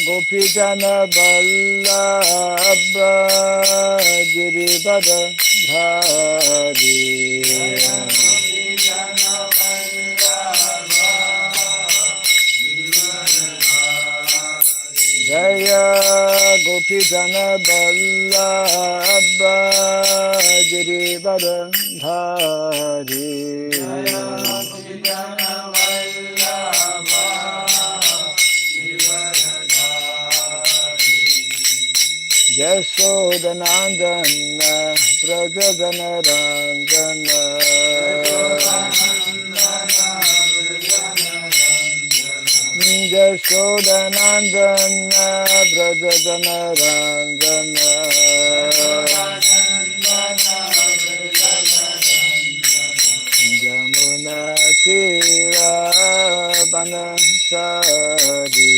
Gopijana Vallabha Girivara Dhari Jaya Gopijana Vallabha Girivara Dhari Jasodhanandana Prajajanarandana Jasodhanandana Prajajanarandana Jamuna Tira Banachari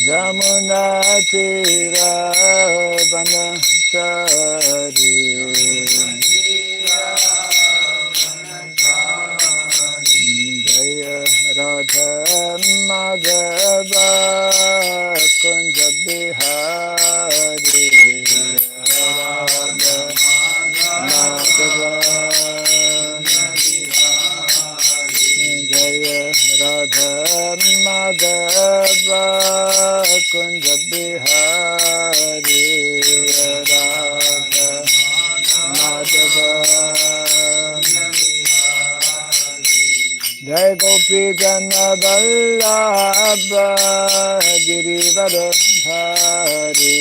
Jamuna Tira Banachari Jaya Radha Madhava Kunja Bihari Radha Madhava Jaya Radha Madhava Kunja Bihari Radha Madhava Jai Gopi Jana Vallabha Girivara Dhari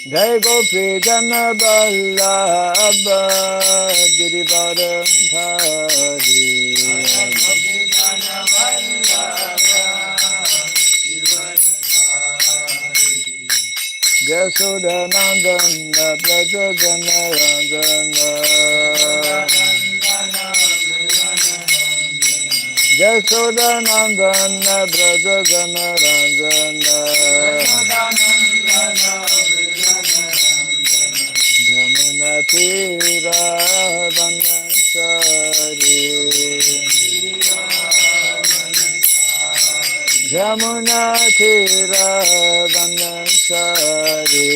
Jai Gopi Jana Vallabha Girivara Dhari Jasodhanandana Prajajanarandana Jasodhanandana Prajajanarandana Jamuna Tira Banachari Jamuna Tira Banachari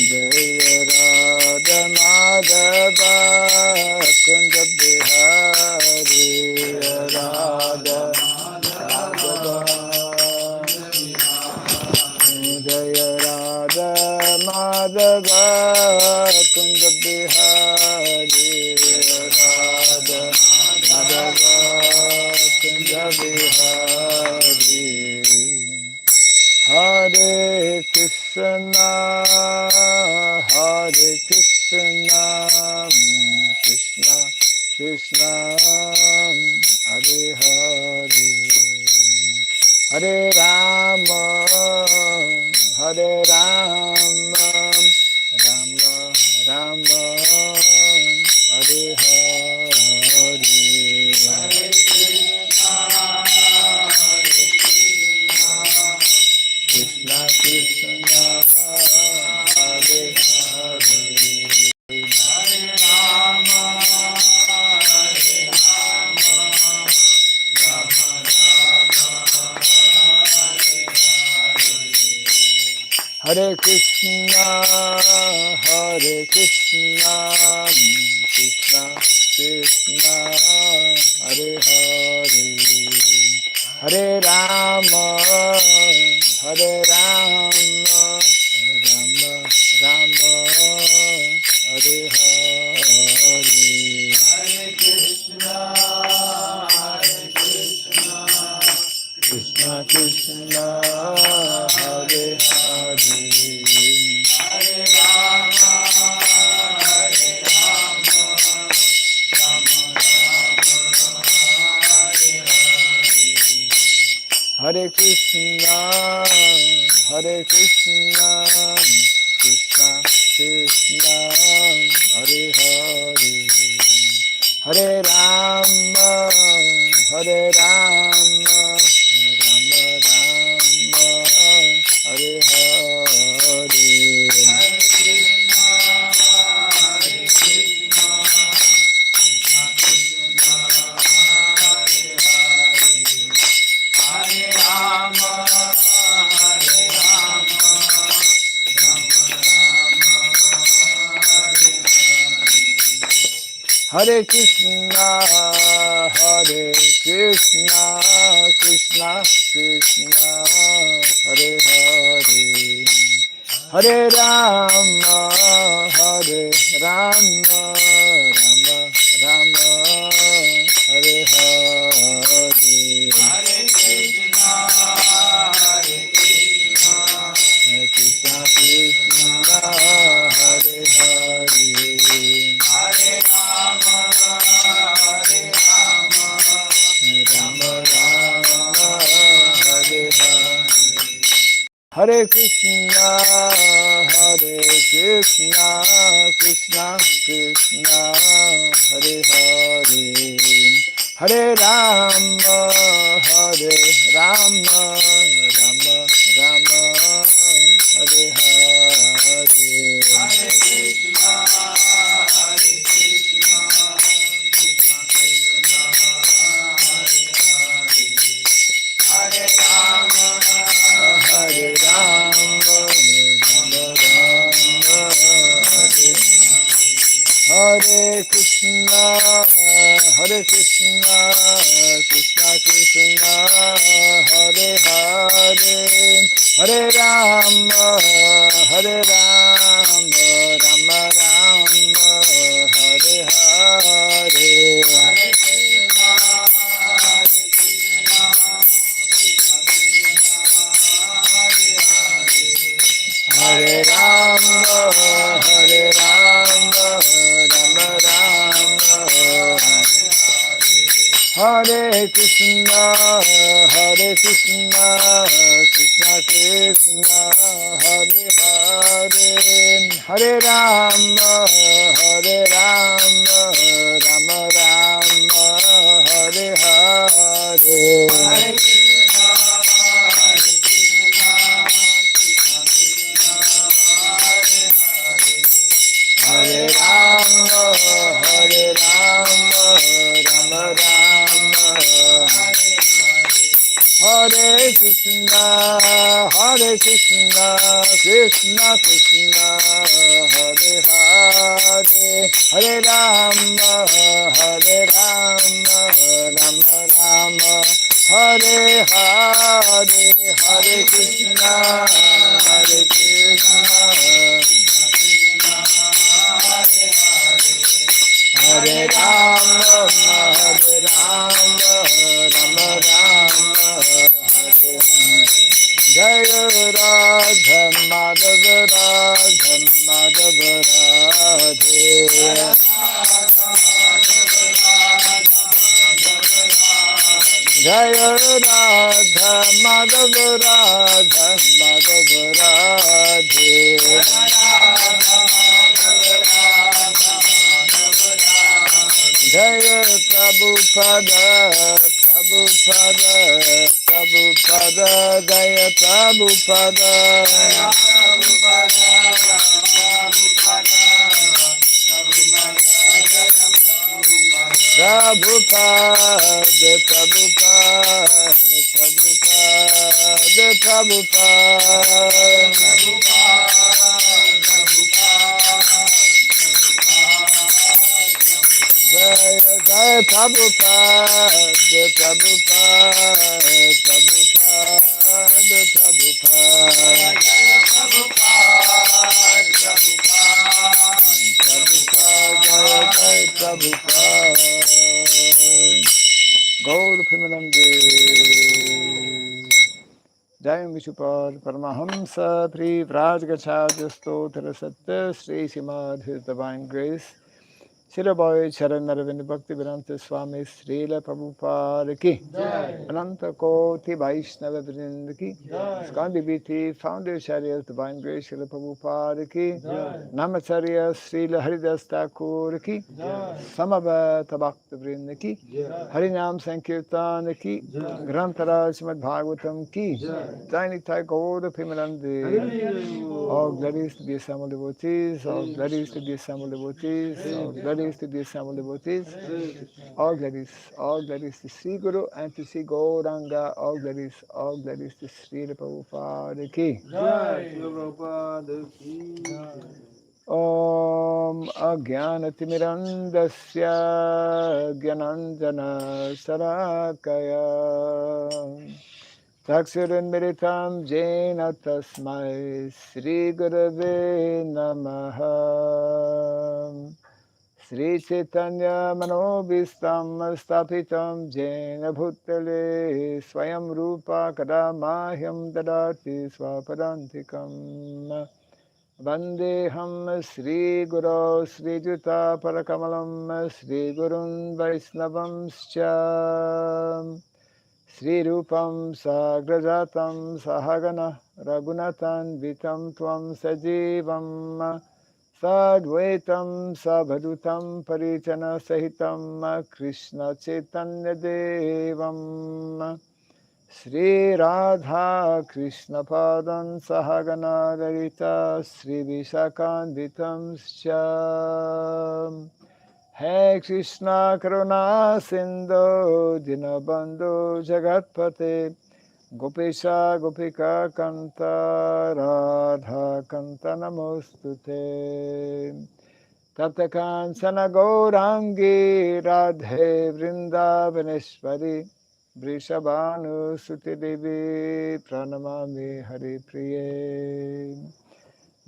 Jaya Radha Madhava Kunja Bihari Radha Madhava Jaya Radha Madhava Kunja Bihari Radha Madhava Kunja Bihari Hare Krishna Krishna Krishna Hare Hare Hare Rama Hare Rama Rama Rama Hare Hare Krishna Krishna Hare Hare Hare Rama Hare Rama Rama Rama Hare Krishna Krishna Krishna Hare Hare Hare Rama Hare Rama Rama Rama Hare Hare Hare Krishna Krishna Krishna Hare Hare Hare Hare Krishna, Hare Krishna, Krishna Krishna, Hare Hare, Hare Rama, Hare Rama, Rama Rama, Hare Hare, Hare Krishna, Hare Krishna, Krishna Krishna, Hare Hare, Hare Rama, Hare Rama, Rama Rama, Hare Hare, Hare Krishna, Hare Krishna, Krishna Krishna, Hare Hare, Hare Rama, Hare Rama, Rama Rama, Hare Hare, Hare Krishna, Hare Krishna, Krishna Krishna, Hare Rama, Hare Rama, Rama Rama, Hare Krishna, Hare Krishna, Krishna Krishna, Hare Hare, Hare Rama, Hare Rama, Rama Rama, Hare Hare, Hare Krishna, Hare Krishna, Hare Rama, Hare Rama, Rama Rama, Hare Krishna, Hare Krishna, Krishna Krishna, Hare Hare, Hare Rama, Hare Rama, Rama Rama, Hare Hare, Hare Krishna, Hare Krishna, Hare Rama, Hare Rama, Rama Rama, Hare Krishna, Hare Krishna, Krishna Krishna, Hare Hare, Hare Rama, Hare Rama, Rama Rama, Hare Hare, Hare Krishna, Hare Krishna, Hare Rama, Hare Rama, Rama Rama, Hare Jaya Radha Madhava Radha Madhava Radhe, Jaya Radha Madhava Radha Madhava Radhe, Jaya Prabhupada, Prabhupada, Prabhupada, Jaya Prabhupada, Prabhupada, Prabhupada, Prabhupada, Jaya Jaya Prabhupada, Prabhupada, Prabhupada, Prabhupada, Jaya Prabhupada, Prabhupada, Jaya Prabhupada, Gaur Pimanande, Jayam Vishupad, Paramahamsa, Pri Vraj Gacharya Stotra Satya, Sri Srimad, His Divine Grace, Srila Bhai Charan Naravind Bhakti Vedanta Swami Srila Prabhupada ki, Ananta Koti Vaishnava Vrind ki, Skandi Biti, Founder Chariots Divine Grace Srila Prabhupada ki, Namacharya Srila Haridas Thakur ki, Samavata Bhakta Vrind ki, Harinam Sankirtan ki, Grantara Srimad Bhagavatam ki, Tiny Thai Gaur Pimalande, all glories to the assembled devotees, all glories to the assembled devotees, all glories to the assembled devotees, all glories to Sri Guru and to Sri Gauranga, all glories to Sri Prabhupada ki. Jai Sri Prabhupada ki. Om अज्ञानतिमिरन्दस्य ज्ञानाञ्जना शलाकया चक्षुरुन्मिलितं येन तस्मै श्रीगुरवे नमः श्रीचैतन्यमनोभीष्टं स्थापितं येन भूतले स्वयं रूपा कदा माह्यं ददाति स्वपदान्तिकम् वन्देऽहं श्रीगुरो श्रीयुतापरकमलं श्रीगुरुं वैष्णवंश्च श्रीरूपं साग्रजातं सहगणः रघुनाथान्वितं त्वं सजीवं साद्वैतं सवधूतं परिजनसहितं कृष्णचैतन्यदेवं श्रीराधा कृष्णपादं सहगणा ललिता श्रीविशाखान्वितं च हे कृष्णा करुणा सिन्धो दीनबन्धो जगत्पते गोपेशा गोपिका कान्त राधा कान्त नमोऽस्तुते तप्तकाञ्चन गौराङ्गी राधे वृन्दावनेश्वरी वृषभानुसुतिदेवी प्रणमामि हरिप्रिये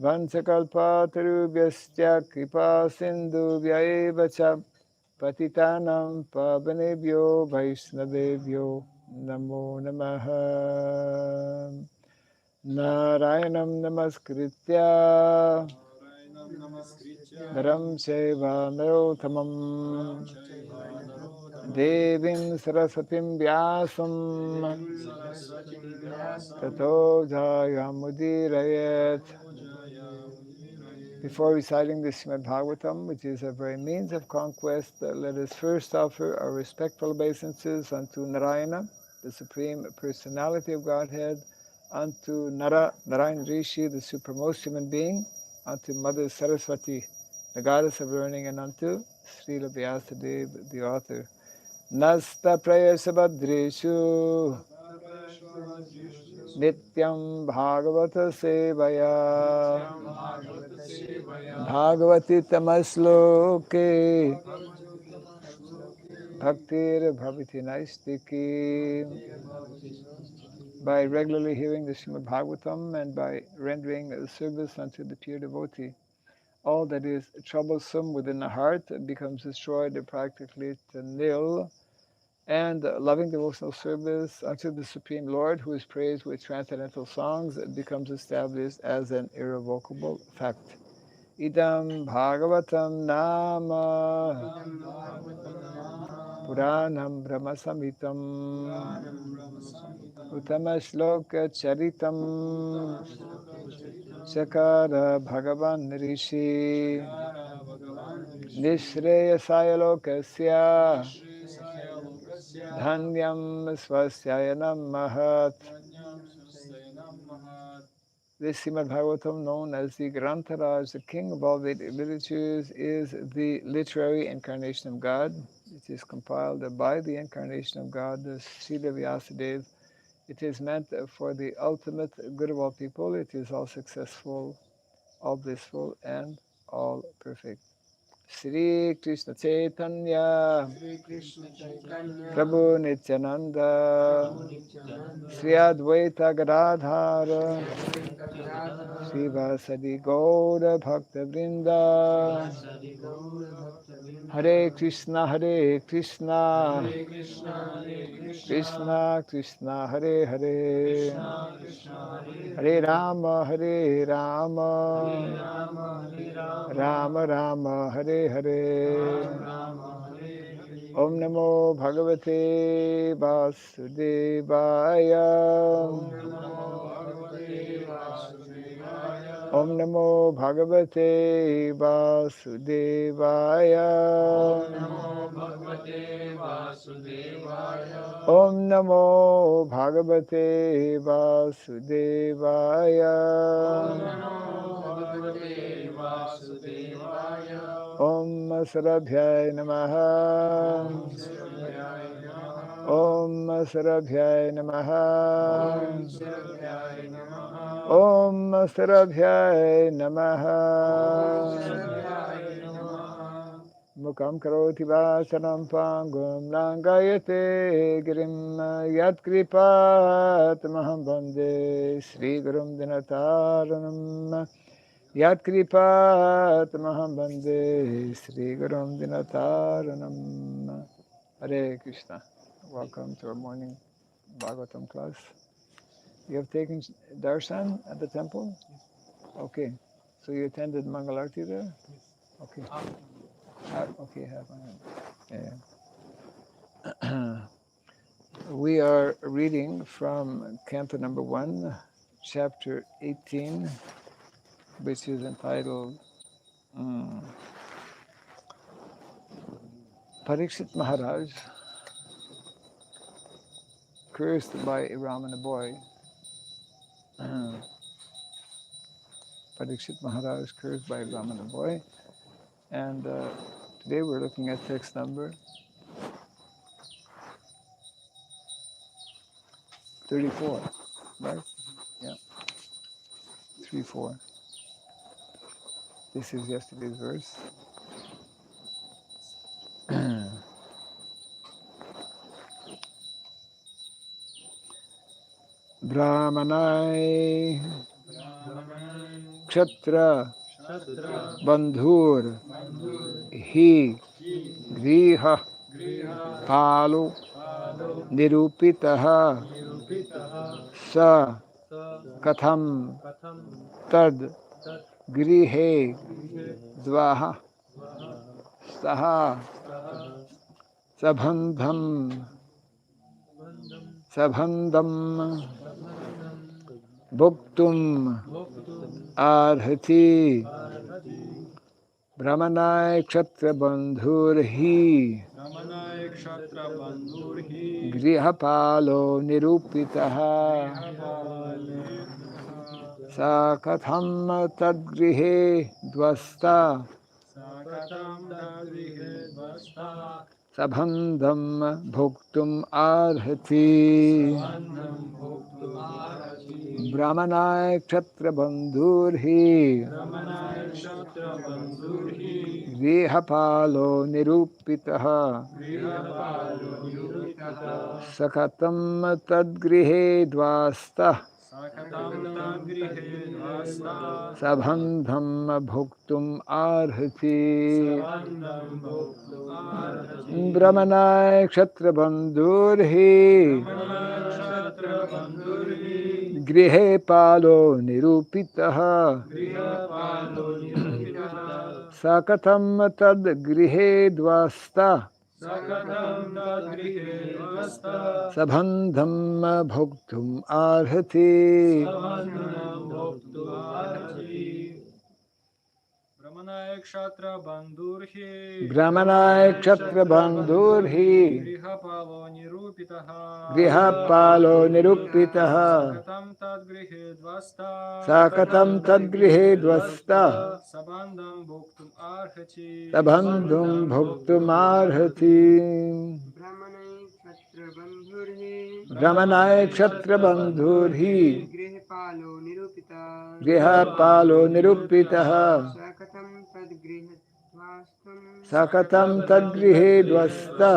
वंशकल्पतरुभ्यश्च कृपा सिन्धुभ्यैव च पतितानां पावनेभ्यो वैष्णवेभ्यो नमो नमः नारायणं नमस्कृत्य नरं चैव नरोत्तमं देवीं सरस्वतीं व्यासं ततो जयमुदीरयेत्. Before reciting the Srimad Bhagavatam, which is a very means of conquest, let us first offer our respectful obeisances unto Narayana, the Supreme Personality of Godhead, unto Narayan Rishi, the supremmost human being, unto Mother Saraswati, the goddess of learning, and unto Srila Vyasadeva, the author. Nasta prayasabhadreshu Nityam Bhagavata Sevaya Bhagavati Tamasloke Bhaktir Bhaviti Naistiki. By regularly hearing the Srimad Bhagavatam and by rendering service unto the pure devotee, all that is troublesome within the heart becomes destroyed practically to nil, and loving devotional service unto the Supreme Lord, who is praised with transcendental songs, becomes established as an irrevocable fact. Idam Bhagavatam Nama Puranam Brahmasamitam Uttama Charitam Sakara Bhagavan Rishi Nishreyasaya Lokasya Dhanyam Swasyayanam Mahat. This Srimad Bhagavatam, known as the Grantaraj, the king of all Vedic literatures, is the literary incarnation of God. It is compiled by the incarnation of God, the Srila Vyasadeva. It is meant for the ultimate good of all people. It is all successful, all blissful, and all perfect. Shri Krishna Chaitanya Prabhu Nityananda Sri Advaita Gadadhara Sri Vasadi Gaura Bhakta Vrinda Hare Krishna Krishna Krishna Hare Hare Hare Rama Rama Rama Hare Hare. Om Namo Bhagavate Vasudevaya. Om Namo Bhagavate Vasudevaya. Om Namo Bhagavate Vasudevaya. Om Sarabhyai Namaha. Om Sarabhyai Namaha. Om Sarabhyai Namaha. Mukam karoti vasanam pangum langayate girim yat kripat maham bande Sri Gurum Dinataranam Yat kripat maham bande Sri Gurum Dinataranam. Hare Krishna. Welcome to our morning Bhagavatam class. You have taken darshan at the temple? Okay. So you attended Mangalarti there? Okay. Okay, have yeah. We are reading from Canto number 1, chapter 18, which is entitled Parikshit Maharaj, cursed by a Ramana boy. Parikshit Maharaj, cursed by a Ramana boy. And today we're looking at text number 34, right? Yeah, 3-4. This is yesterday's verse. Brahmanai Kshatra Bandhur Hi Griha Palo Nirupitaha Sa Katham Tad Grihe Dvaha Saha Sabandham Bhuktum Arhati Brahmanai Kshatra Bandhur Hi Grihapalo Nirupitaha Sakatham Tadgrihe Dvasta Sabandham Bhuktum Arhati Brahmanai Kshatra Bandhur Hi Grihapalo Nirupitaha Sakatam Tadgrihe Dvasta Sabandham Bhuktum Arhati Brahmanai Kshatra Bandhur Hi Grihe Palo Nirupitaha Sakatam Tad Grihe Dvasta Sabandham Bhuktum Arhati Brahmanaya Kshatra Bandhurhi Brahmanai Kshatra Bandhur Hi Grihapalo Nirupitaha Grihapalo Nirupitaha Sakatam Tad Grihe Dvasta Sakatam Tad Grihe Dvasta Sabandam Bhuktum Arhati Sabandham Bhuktum Arhati Brahmanai Kshatra Bandhur Hi Grihapalo Nirupitaha Sakatam Tadgrihe Dvasta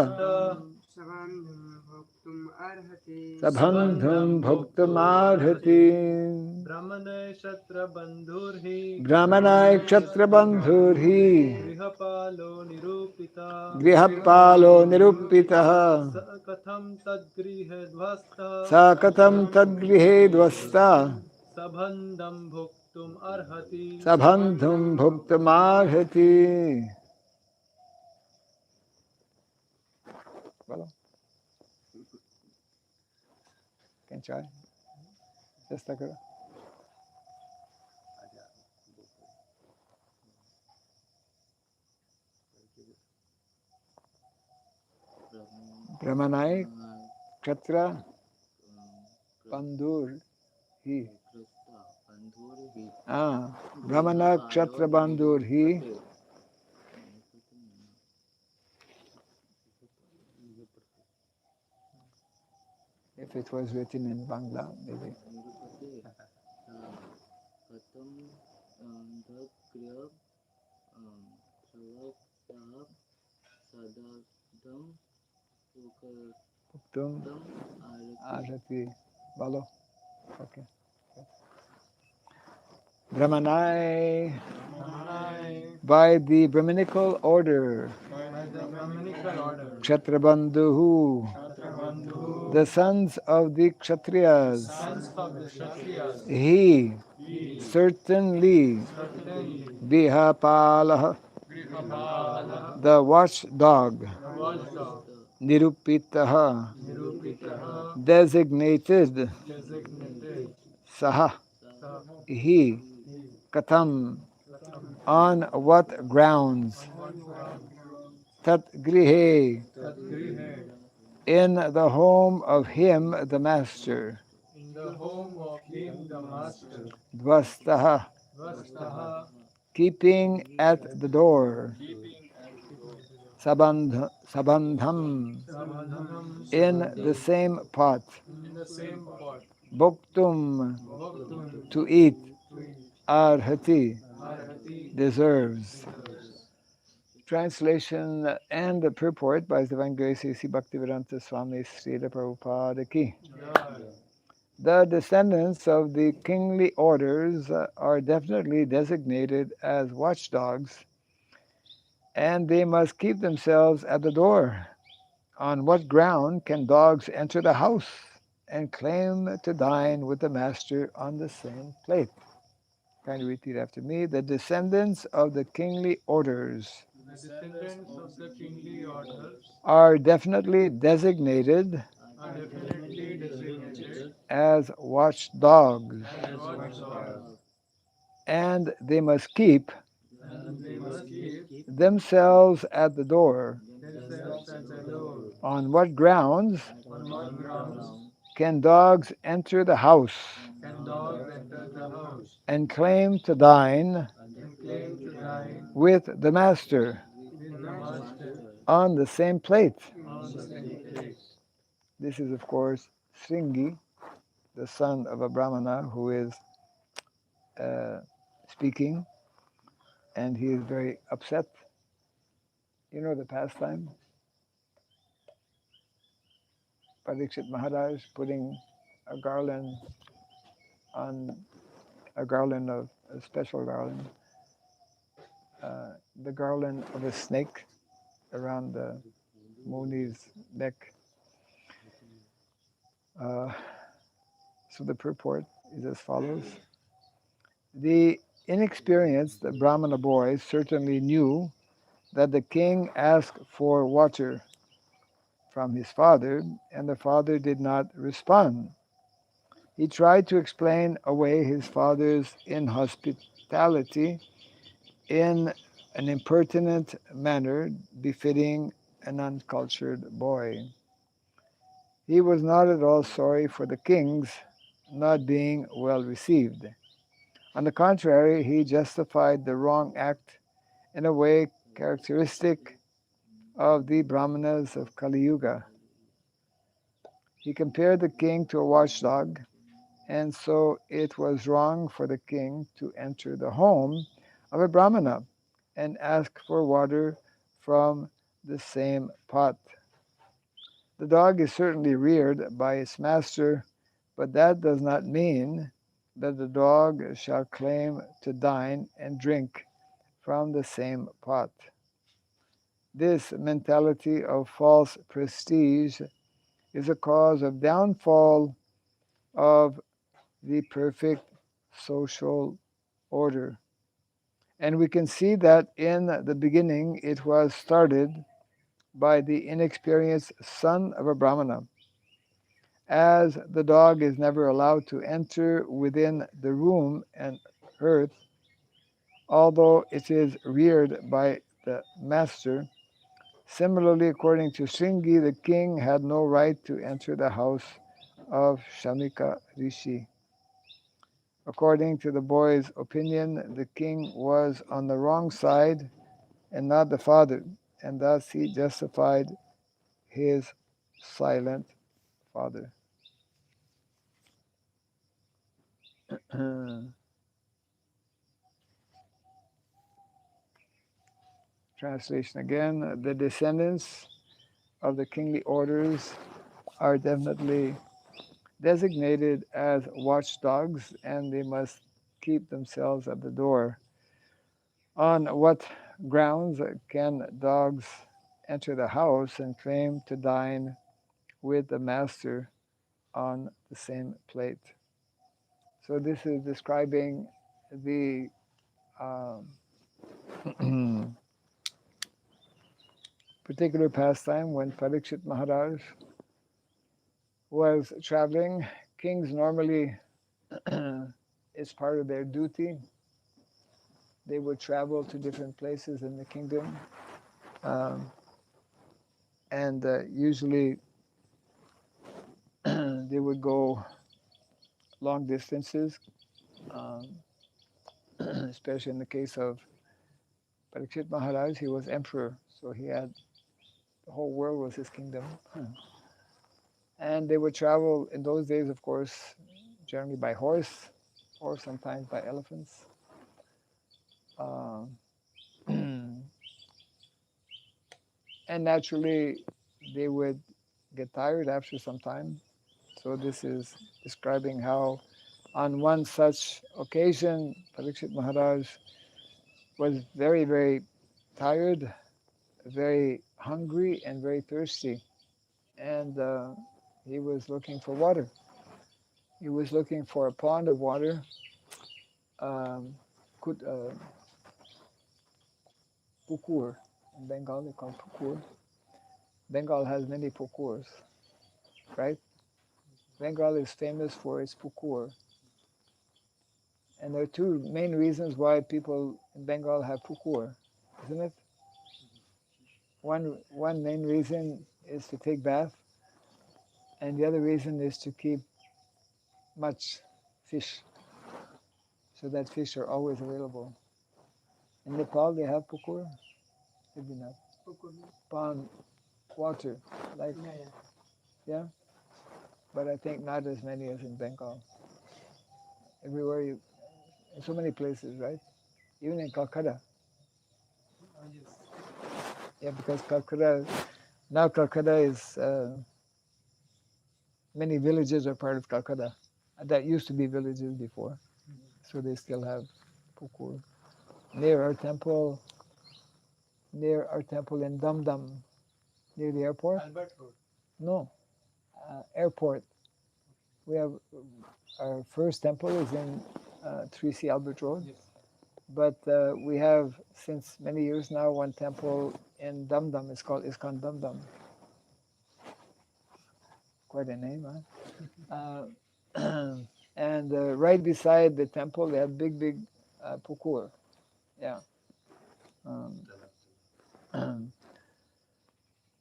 Sabandham Bhuktum Arhati Brahmanaya Kshatra Bandhurhi Brahmanai Kshatra Bandhur Hi Grihapalo Nirupita Grihapalo Nirupitaha Katham Tad Grihe Dvasta Sakatam Tadgrihe Dvasta Sabandam Bhuktum Arhati Sabandham Bhuktum Arhati. Well, can try. Just like a Brahmanai Kshatra Bandhur Hi. Brahmana Kshatra Bandhur Hi. If it was written in Bangla, maybe. Bhaktum Arati. Balo. Okay. Brahmanai. Brahmanai, By the Brahminical order. by the Brahminical order, Kshatrabandhu. Kshatrabandhu, The sons of the Kshatriyas. sons of the Kshatriyas, He he certainly certainly Bihapalaha, Grihapala, the watchdog, the watchdog, Nirupitaha, Nirupitaha, designated, designated, Saha, Sa, he, he, Katham, Katam, on what grounds, on what ground, Tat Grihe, Tat Grihe, in the home of him, the master, in the home of him the master, Dvastaha, Vastaha, keeping at the door, keeping at the door, Sabandham, Sabandham, in the same pot, in the same pot, Bhuktum, Bhaktun, to eat, to eat, Arhati, Arhati, deserves. deserves. Translation and the purport by His Divine Grace A.C. Bhaktivedanta Swami Srila Prabhupada Ki. Jai. The descendants of the kingly orders are definitely designated as watchdogs, and they must keep themselves at the door. On what ground can dogs enter the house and claim to dine with the master on the same plate? Kindly repeat after me. The descendants of the kingly orders The descendants of the kingly orders are definitely designated are definitely designated as watchdogs, as watchdogs, and they must keep and they must keep themselves at the door. themselves at the door. On what grounds On what grounds can dogs enter the house can dogs enter the house and claim to dine and claim to dine with the master with the master on the same plate? on the same plate? This is, of course, Sringi, the son of a Brahmana, who is speaking, and he is very upset. You know the pastime? Parikshit Maharaj putting a garland on a garland of a special garland, the garland of a snake around the Muni's neck. So the purport is as follows. The inexperienced Brahmana boy certainly knew that the king asked for water from his father, and the father did not respond. He tried to explain away his father's inhospitality in an impertinent manner befitting an uncultured boy. He was not at all sorry for the king's not being well received. On the contrary, he justified the wrong act in a way characteristic of the Brahmanas of Kali Yuga. He compared the king to a watchdog, and so it was wrong for the king to enter the home of a Brahmana and ask for water from the same pot. The dog is certainly reared by its master, but that does not mean that the dog shall claim to dine and drink from the same pot. This mentality of false prestige is a cause of downfall of the perfect social order. And we can see that in the beginning it was started by the inexperienced son of a Brahmana. As the dog is never allowed to enter within the room and hearth, although it is reared by the master, similarly, according to Sringi, the king had no right to enter the house of Shamika Rishi. According to the boy's opinion, the king was on the wrong side and not the father, and thus he justified his silent father. Translation again: the descendants of the kingly orders are definitely designated as watchdogs, and they must keep themselves at the door. On what grounds can dogs enter the house and claim to dine with the master on the same plate? So this is describing the particular pastime when Parikshit Maharaj was traveling. Kings normally, it's part of their duty. They would travel to different places in the kingdom, um, and usually they would go long distances, um, especially in the case of Parikshit Maharaj. He was emperor, so he had the whole world was his kingdom. And they would travel in those days, of course, generally by horse or sometimes by elephants. Um, and naturally, they would get tired after some time. So this is describing how on one such occasion, Parikshit Maharaj was very, very tired, very hungry, and very thirsty. And he was looking for water. He was looking for a pond of water, um, pukur. In Bengal, they call it pukur. Bengal has many pukurs, right? Bengal is famous for its pukur. And there are two main reasons why people in Bengal have pukur, isn't it? One main reason is to take bath, and the other reason is to keep much fish, so that fish are always available. In Nepal, they have pukur, maybe not. Pond water, like, yeah, but I think not as many as in Bengal. Everywhere you, in so many places, right? Even in Calcutta. Yeah, because Calcutta, now Calcutta is, many villages are part of Calcutta. That used to be villages before, so they still have pukur. Near our temple, near our temple in Dum Dum, near the airport. Albert Road. No, airport. We have our first temple is in 3C Albert Road, Yes. but we have since many years now one temple in Dum Dum. It's called Iskon Dum Dum. Quite a name, huh? And right beside the temple, they have big pukur. Yeah.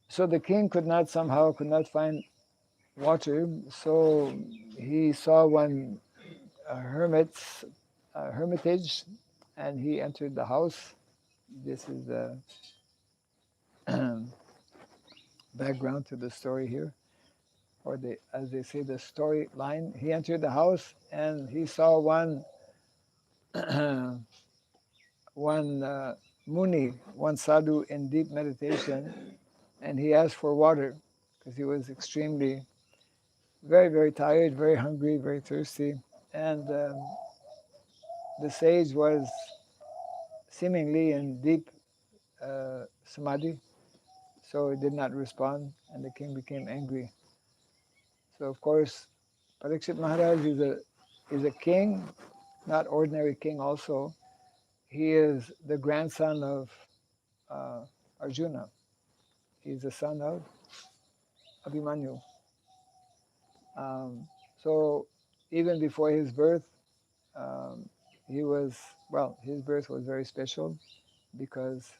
So the king could not find water. So he saw one hermitage, and he entered the house. This is the background to the story here, or as they say, the storyline. He entered the house and he saw one muni, one sadhu in deep meditation, and he asked for water because he was extremely, very, very tired, very hungry, very thirsty. And the sage was seemingly in deep samadhi, so he did not respond, and the king became angry. So of course, Parikshit Maharaj is a king, not ordinary king. Also, he is the grandson of Arjuna. He's the son of Abhimanyu. So even before his birth, um, his birth was very special because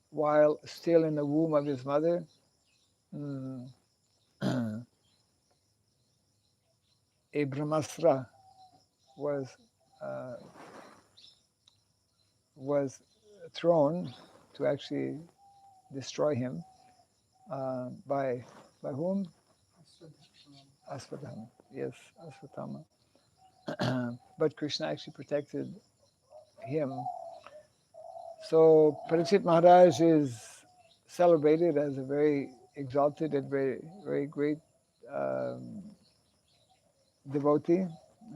while still in the womb of his mother, mm, a Brahmastra was uh, was thrown to actually destroy him by whom? Aswatthama. Yes, Aswatthama. But Krishna actually protected him. So Parikshit Maharaj is celebrated as a very exalted and very great um, devotee,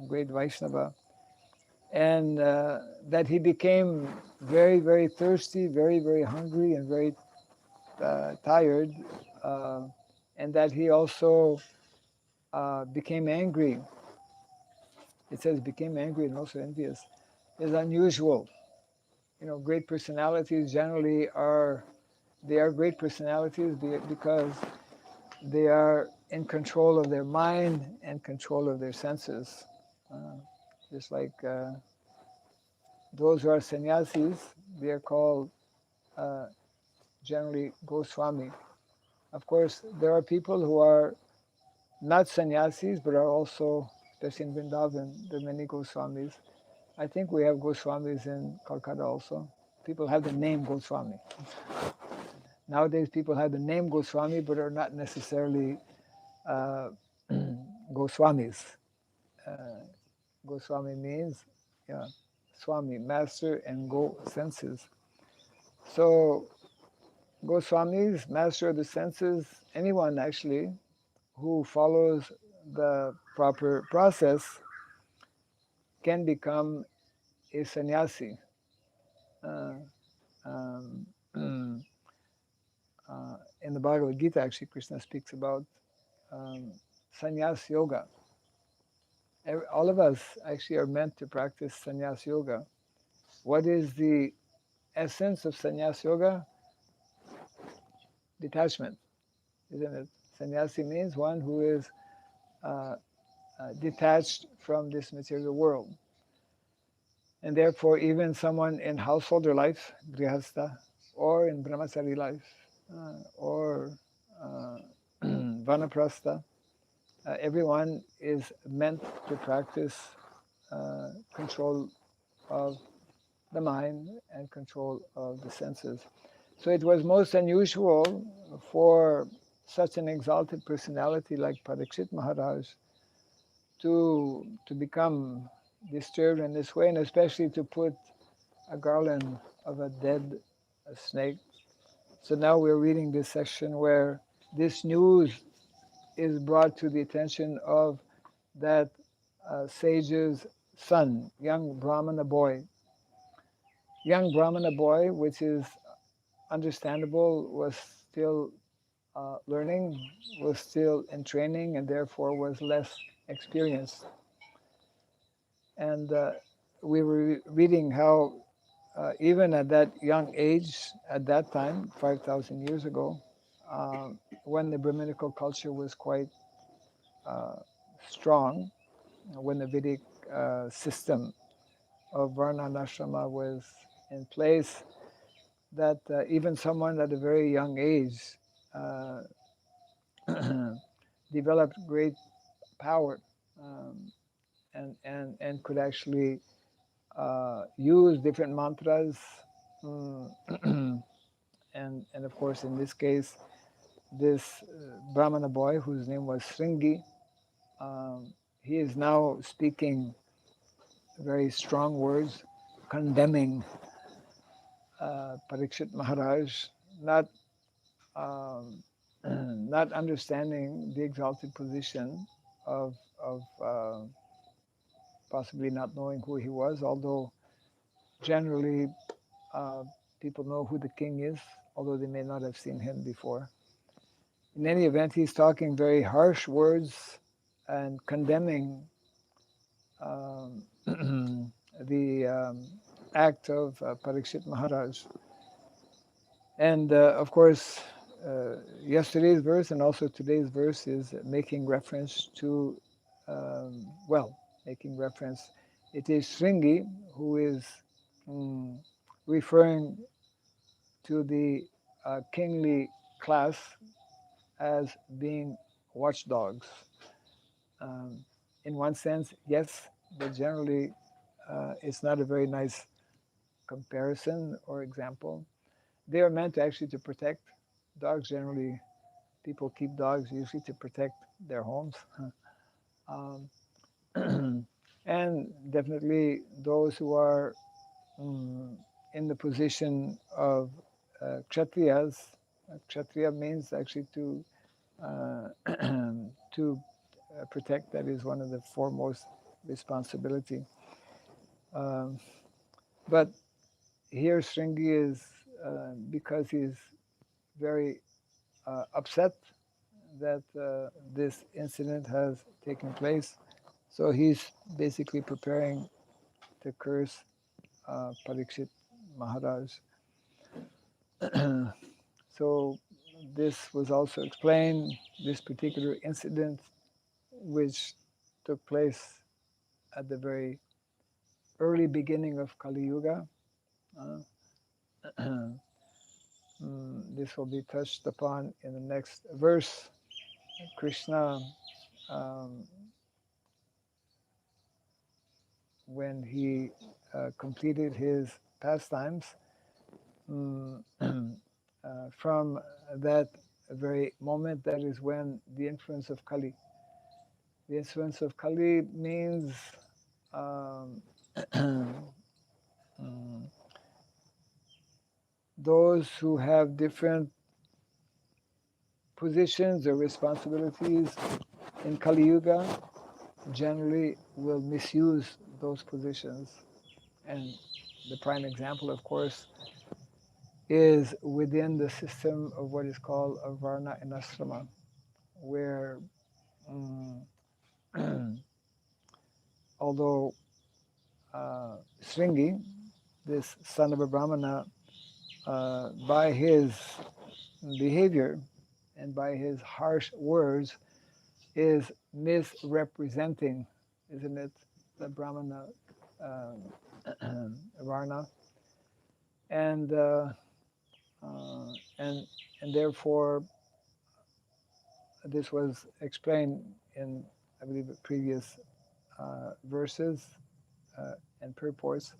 great Vaishnava, and that he became very thirsty, very hungry, and very tired, uh, and that he also became angry. It says became angry and also envious. Is unusual. Great personalities generally are they are great personalities because they are in control of their mind and control of their senses. Uh, just like those who are sannyasis, they are called uh, generally Goswami. Of course, there are people who are not sannyasis but are also, especially in Vrindavan, there are many Goswamis. I think we have Goswamis in Calcutta also. People have the name Goswami. Nowadays, people have the name Goswami but are not necessarily uh, Goswamis. Uh, Goswami means, yeah, Swami, master, and go, senses. So, Goswamis, master of the senses, anyone actually who follows the proper process can become a sannyasi. Uh, um, in the Bhagavad Gita, actually, Krishna speaks about um, sannyas yoga. All of us actually are meant to practice sannyas yoga. What is the essence of sannyas yoga? Detachment, isn't it? Sannyasi means one who is uh, detached from this material world. And therefore, even someone in householder life, grihastha, or in brahmachari life, or vanaprastha, everyone is meant to practice control of the mind and control of the senses. So it was most unusual for such an exalted personality like Parikshit Maharaj to become disturbed in this way, and especially to put a garland of a dead snake. So now we're reading this section where this news is brought to the attention of that sage's son, young Brahmana boy. Young Brahmana boy, which is understandable, was still learning, was still in training, and therefore was less experienced. And we were reading how even at that young age, at that time, 5,000 years ago, uh, when the Brahminical culture was quite uh, strong, when the Vedic system of Varna and Ashrama was in place, that even someone at a very young age uh, developed great power, um, and could actually use different mantras. mm, and of course, in this case, this Brahmana boy, whose name was Sringi, he is now speaking very strong words, condemning Parikshit Maharaj, not um, not understanding the exalted position of possibly not knowing who he was, although generally uh, people know who the king is, although they may not have seen him before. In any event, he's talking very harsh words and condemning um, the act of Parikshit Maharaj. And of course, yesterday's verse and also today's verse is making reference to, well, making reference. It is Sringi who is mm, referring to the kingly class as being watchdogs. Um, in one sense, yes, but generally it's not a very nice comparison or example. They are meant actually to protect. Dogs generally, people keep dogs usually to protect their homes. um, and definitely those who are mm, in the position of Kshatriyas. Kshatriya means actually to uh, to protect. That is one of the foremost responsibility. Um, but here Shringi is because he's very upset that this incident has taken place. So he's basically preparing to curse Parikshit Maharaj. So this was also explained, this particular incident, which took place at the very early beginning of Kali Yuga. This will be touched upon in the next verse. Krishna, um, when he completed his pastimes, from that very moment, that is when the influence of Kali. The influence of Kali means um, those who have different positions or responsibilities in Kali Yuga generally will misuse those positions. And the prime example, of course, is within the system of what is called a Varna and Asrama, where um, although Sringi, this son of a Brahmana, by his behavior and by his harsh words, is misrepresenting, isn't it, the Brahmana Varna, and uh, and and therefore this was explained in, I believe, previous verses and purports,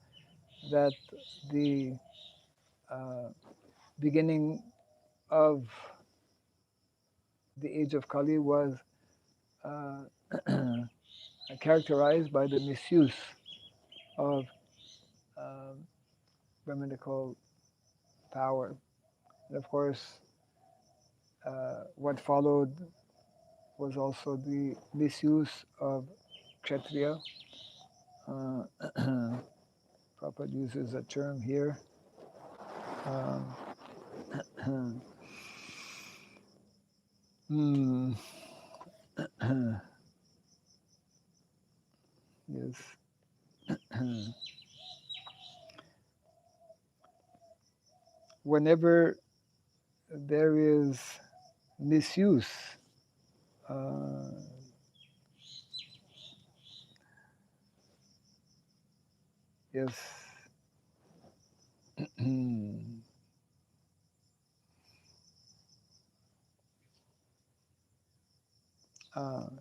that the uh, beginning of the age of Kali was uh, characterized by the misuse of Brahminical power. And of course, what followed was also the misuse of Kshatriya. Uh, Prabhupada uses a term here. Hmm, yes. Whenever there is misuse, uh, yes,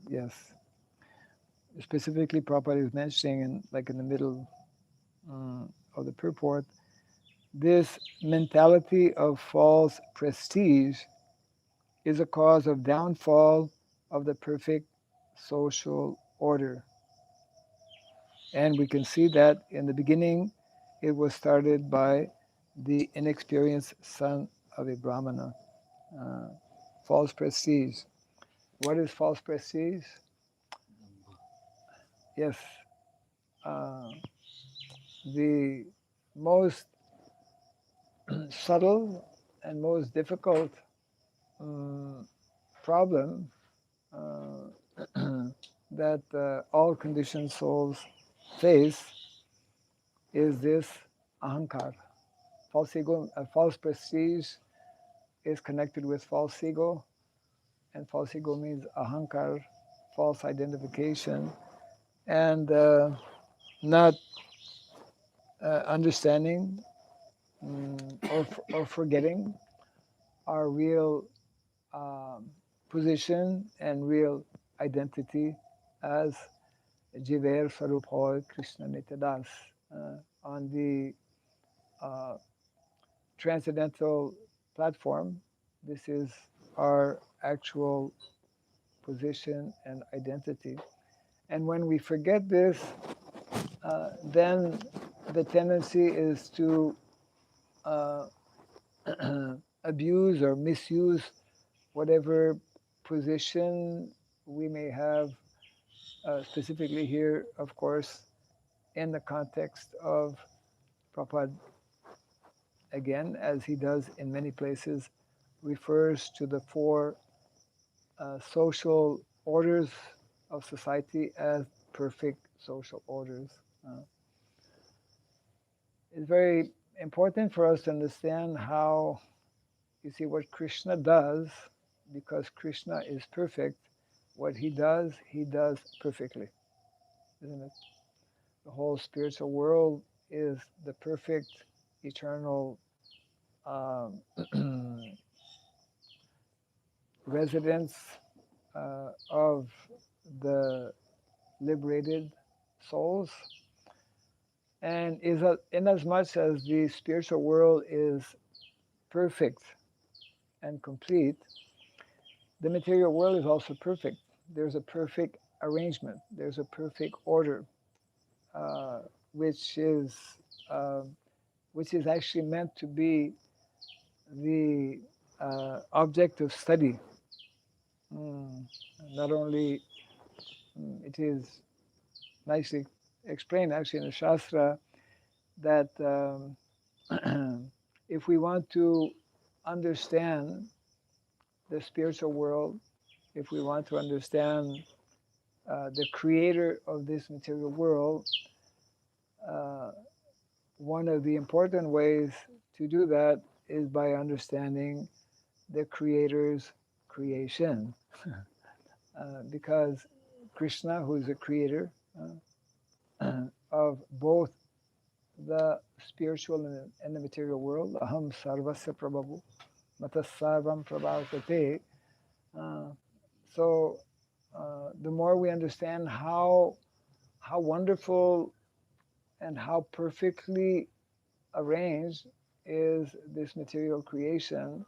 yes. Specifically, Prabhupada is mentioning, in the middle of the purport, this mentality of false prestige is a cause of downfall of the perfect social order. And we can see that in the beginning, it was started by the inexperienced son of a Brahmana. Uh, false prestige. What is false prestige? Yes, uh, the most subtle and most difficult problem that all conditioned souls face is this ahankar. False ego, false prestige is connected with false ego, and false ego means ahankar, false identification, and not understanding or forgetting our real position and real identity as Jiver Sarup Hoy Krishna Nityadas on the uh, transcendental platform. This is our actual position and identity. And when we forget this, then the tendency is to uh, abuse or misuse whatever position we may have, specifically here, of course, in the context of Prabhupada, again, as he does in many places, refers to the four social orders of society as perfect social orders. Uh, it's very important for us to understand how, you see, what Krishna does, because Krishna is perfect, what he does perfectly, isn't it? The whole spiritual world is the perfect, eternal um, residence of the liberated souls. And is inasmuch as the spiritual world is perfect and complete, the material world is also perfect. There's a perfect arrangement. There's a perfect order, uh, which is uh, which is actually meant to be the object of study. Mm, Not only it is nicely explained actually in the Shastra that if we want to understand the spiritual world, if we want to understand the creator of this material world, uh, one of the important ways to do that is by understanding the creator's creation. Because Krishna, who is the creator of both the spiritual and the material world, aham sarvasya prabhavu, matas sarvam prabhavate. Uh, so the more we understand how wonderful and how perfectly arranged is this material creation,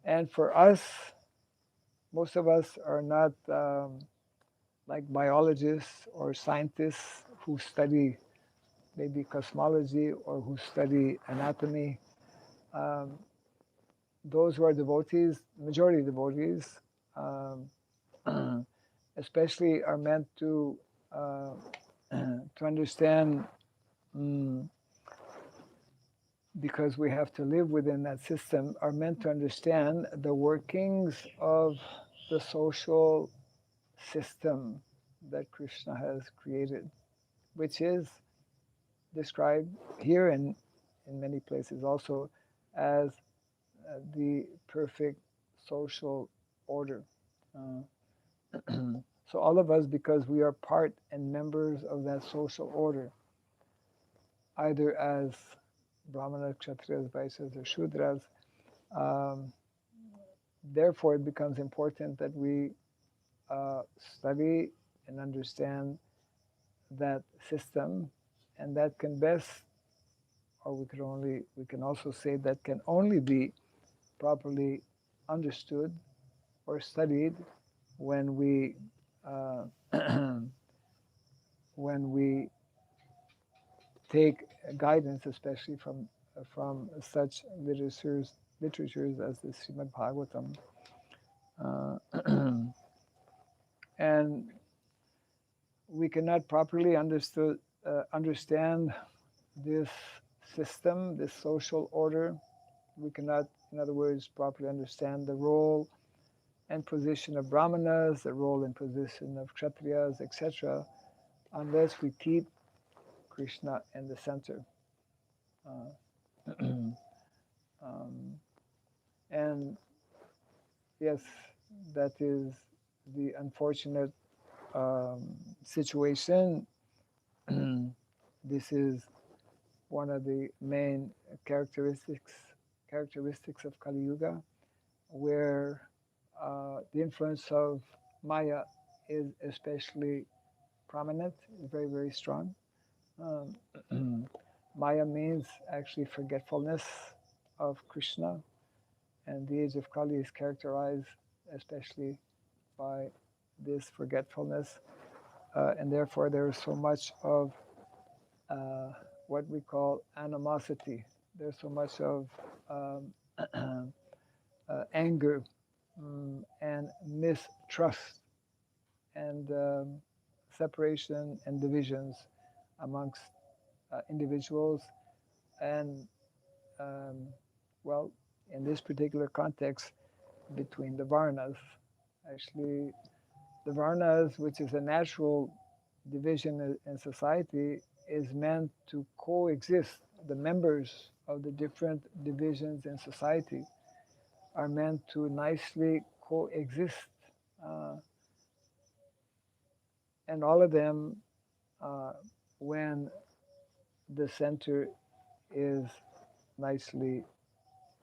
and for us, most of us are not like biologists or scientists who study maybe cosmology or who study anatomy. Um, those who are devotees, majority devotees, um, especially are meant uh, to understand, mm, because we have to live within that system, are meant to understand the workings of the social system that Krishna has created, which is described here and in many places also as the perfect social order. Uh, so all of us, because we are part and members of that social order, either as Brahmanas, Kshatriyas, Vaishyas, or Shudras, um, therefore it becomes important that we study and understand that system, and that can best, or we can also say that can only be properly understood or studied when we uh, when we take guidance, especially from such literatures as the Srimad Bhagavatam, and we cannot properly understand this system, this social order. We cannot, in other words, properly understand the role and position of Brahmanas, the role and position of Kshatriyas, etc., unless we keep Krishna in the center. Um, and yes, that is the unfortunate situation. This is one of the main characteristics of Kali Yuga, where the influence of Maya is especially prominent, very, very strong. Maya means actually forgetfulness of Krishna, and the age of Kali is characterized especially by this forgetfulness, and therefore there is so much of what we call animosity. there's so much of anger and mistrust and separation and divisions amongst individuals and um, well, in this particular context, between the varnas. Actually, the varnas, which is a natural division in society, is meant to coexist. The members of the different divisions in society are meant to nicely coexist. Uh, and all of them, uh, when the center is nicely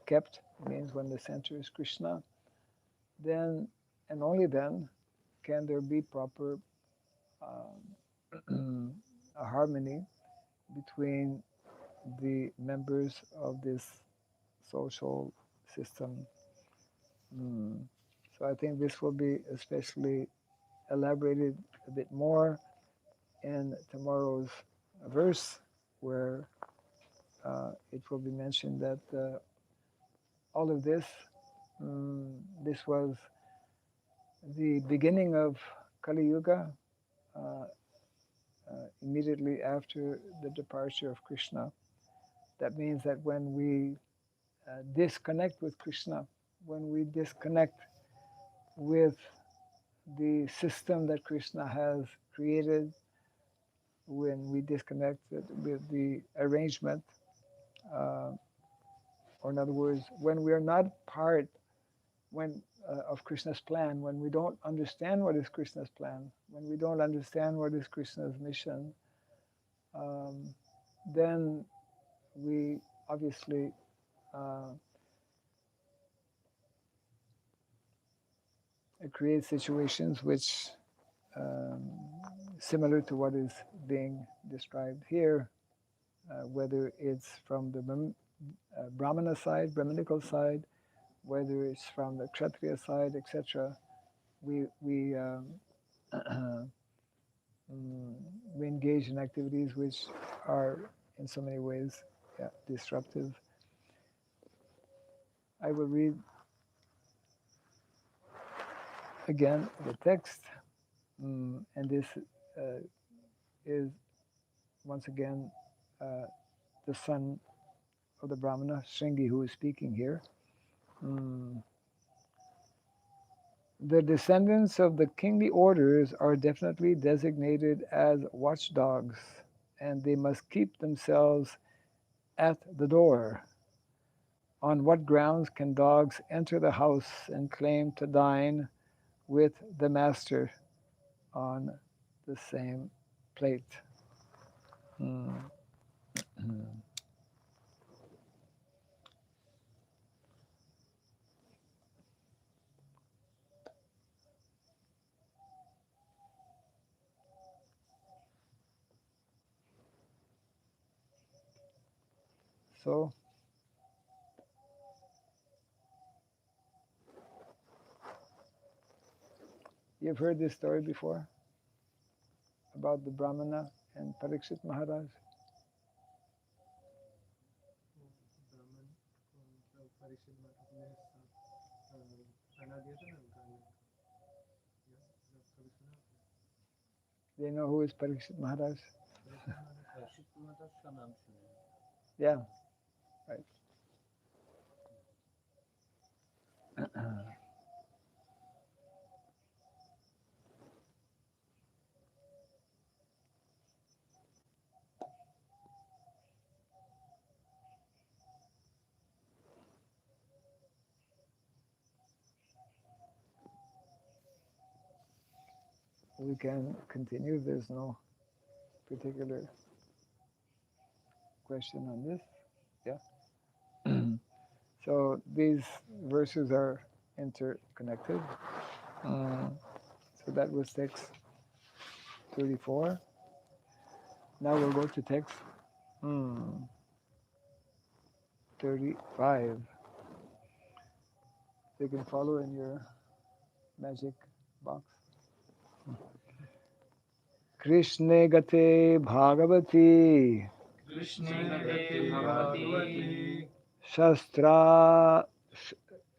kept, means when the center is Krishna, then and only then can there be proper a harmony between the members of this social system. Mm. So I think this will be especially elaborated a bit more in tomorrow's verse, where it will be mentioned that all of this, this was the beginning of Kali Yuga, uh, immediately after the departure of Krishna. That means that when we disconnect with Krishna, when we disconnect with the system that Krishna has created, when we disconnect with the arrangement, uh, or in other words, when we are not part when of Krishna's plan, when we don't understand what is Krishna's plan, when we don't understand what is Krishna's mission, um, then we obviously uh, create situations which um, similar to what is being described here, whether it's from the Brahmana side, Brahminical side, whether it's from the Kshatriya side, etc. We we engage in activities which are in so many ways disruptive. I will read again the text, and this is once again the son of the Brahmana, Shringi, who is speaking here. Mm. The descendants of the kingly orders are definitely designated as watchdogs, and they must keep themselves at the door. On what grounds can dogs enter the house and claim to dine with the master on the same plate? Mm. So, you've heard this story before about the Brahmana and Parikshit Maharaj? Do you know who is Parikshit Maharaj? Yeah, right. We can continue if there's no particular question on this. Yeah. So these verses are interconnected. So that was text 34. Now we'll go to text 35. You can follow in your magic box. Krishne gate bhagavati Krishne Gate Bhagavati Shastra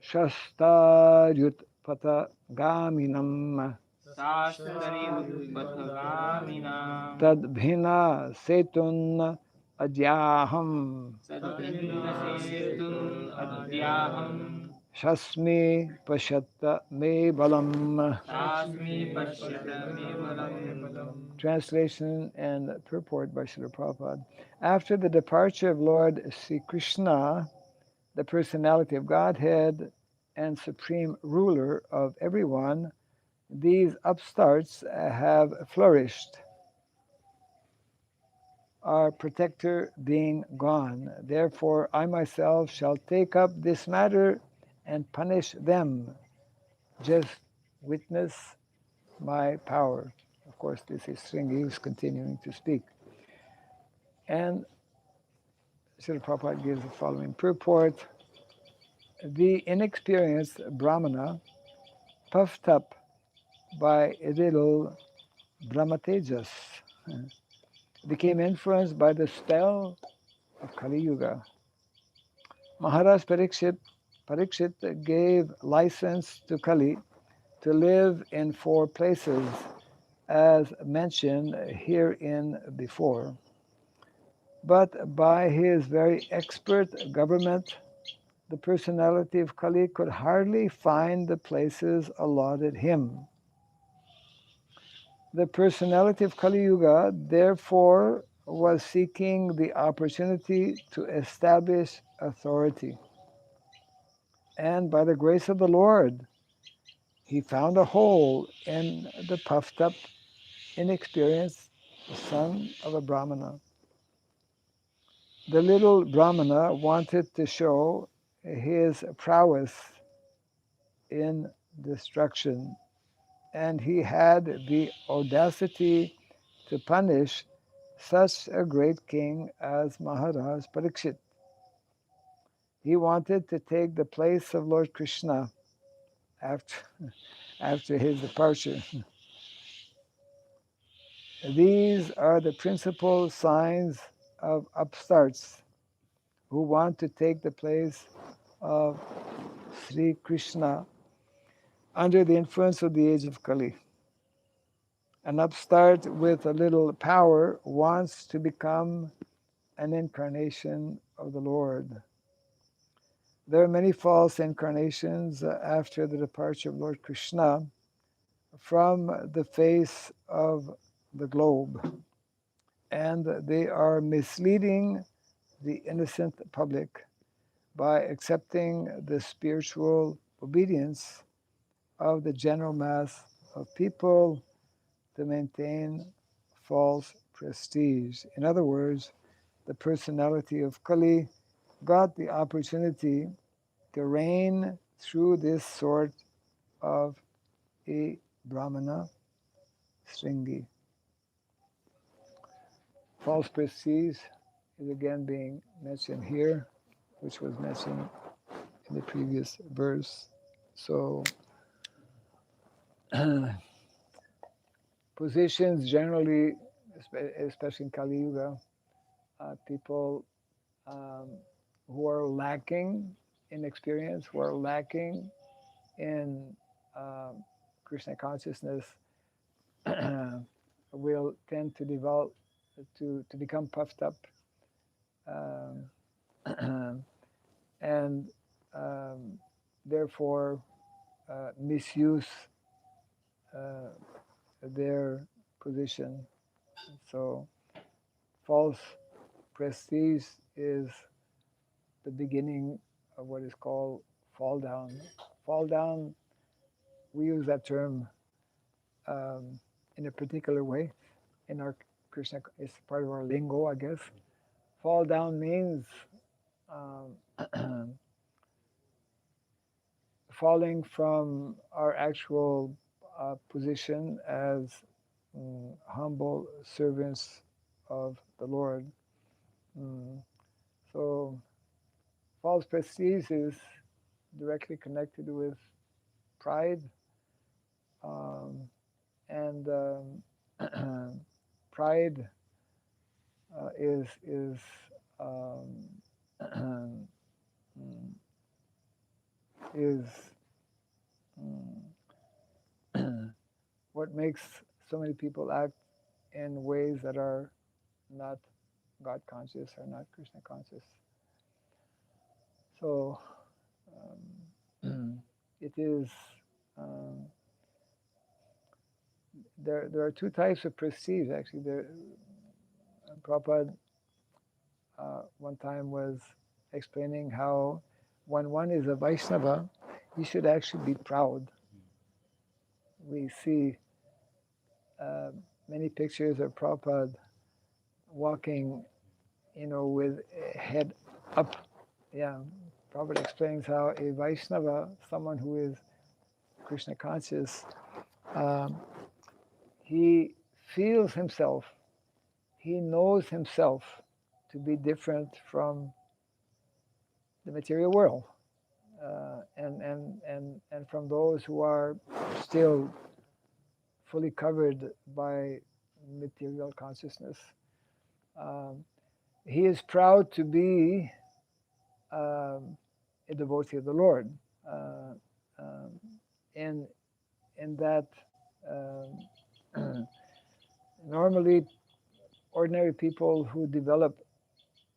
Shastaryutpatagaminam Shastri उत्पथगामिनां Tadbhina Setun Adyaham तद्भिन्नसेतुम् अद्याहम् Shasmi Pashatta Me Balam. शास्मि पश्यत मे बलम्. Translation and purport by Srila Prabhupada. After the departure of Lord Sri Krishna, the personality of Godhead and supreme ruler of everyone, these upstarts have flourished, our protector being gone. Therefore, I myself shall take up this matter and punish them. Just witness my power. Of course, this is Sringi who's continuing to speak. And Srila Prabhupada gives the following purport. The inexperienced Brahmana, puffed up by a little Brahmatejas, became influenced by the spell of Kali Yuga. Maharaj Parikshit gave license to Kali to live in 4 places, as mentioned herein before. But by his very expert government, the personality of Kali could hardly find the places allotted him. The personality of Kali Yuga, therefore, was seeking the opportunity to establish authority. And by the grace of the Lord, he found a hole in the puffed up, inexperienced son of a Brahmana. The little Brahmana wanted to show his prowess in destruction, and he had the audacity to punish such a great king as Maharaj Parikshit. He wanted to take the place of Lord Krishna after his departure. These are the principal signs of upstarts who want to take the place of Sri Krishna under the influence of the age of Kali. An upstart with a little power wants to become an incarnation of the Lord. There are many false incarnations after the departure of Lord Krishna from the face of the globe, and they are misleading the innocent public by accepting the spiritual obedience of the general mass of people to maintain false prestige. In other words, the personality of Kali got the opportunity to reign through this sort of a Brahmana Sringi. False prestige is again being mentioned here, which was mentioned in the previous verse. So, positions generally, especially in Kali Yuga, people who are lacking in experience, who are lacking in Krishna consciousness, will tend to develop, to become puffed up, and therefore misuse their position. So false prestige is the beginning of what is called fall down. Fall down, we use that term in a particular way. In our Krishna, it's part of our lingo, I guess. Fall down means falling from our actual position as humble servants of the Lord. So false prestige is directly connected with pride, and pride is is what makes so many people act in ways that are not God conscious or not Krishna conscious. So it is there are two types of prestige actually. Prabhupada one time was explaining how when one is a Vaishnava, he should actually be proud. We see many pictures of Prabhupada walking, with a head up. Yeah, Prabhupada explains how a Vaishnava, someone who is Krishna conscious, he feels himself, he knows himself to be different from the material world, and from those who are still fully covered by material consciousness. He is proud to be a devotee of the Lord. In that normally ordinary people who develop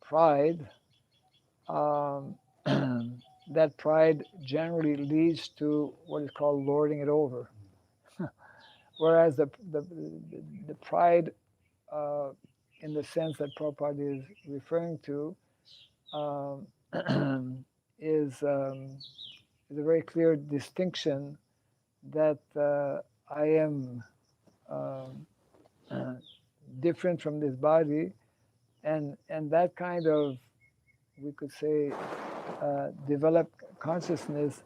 pride, that pride generally leads to what is called lording it over. Whereas the pride in the sense that Prabhupada is referring to um, is a very clear distinction that I am different from this body, and that kind of, we could say, developed consciousness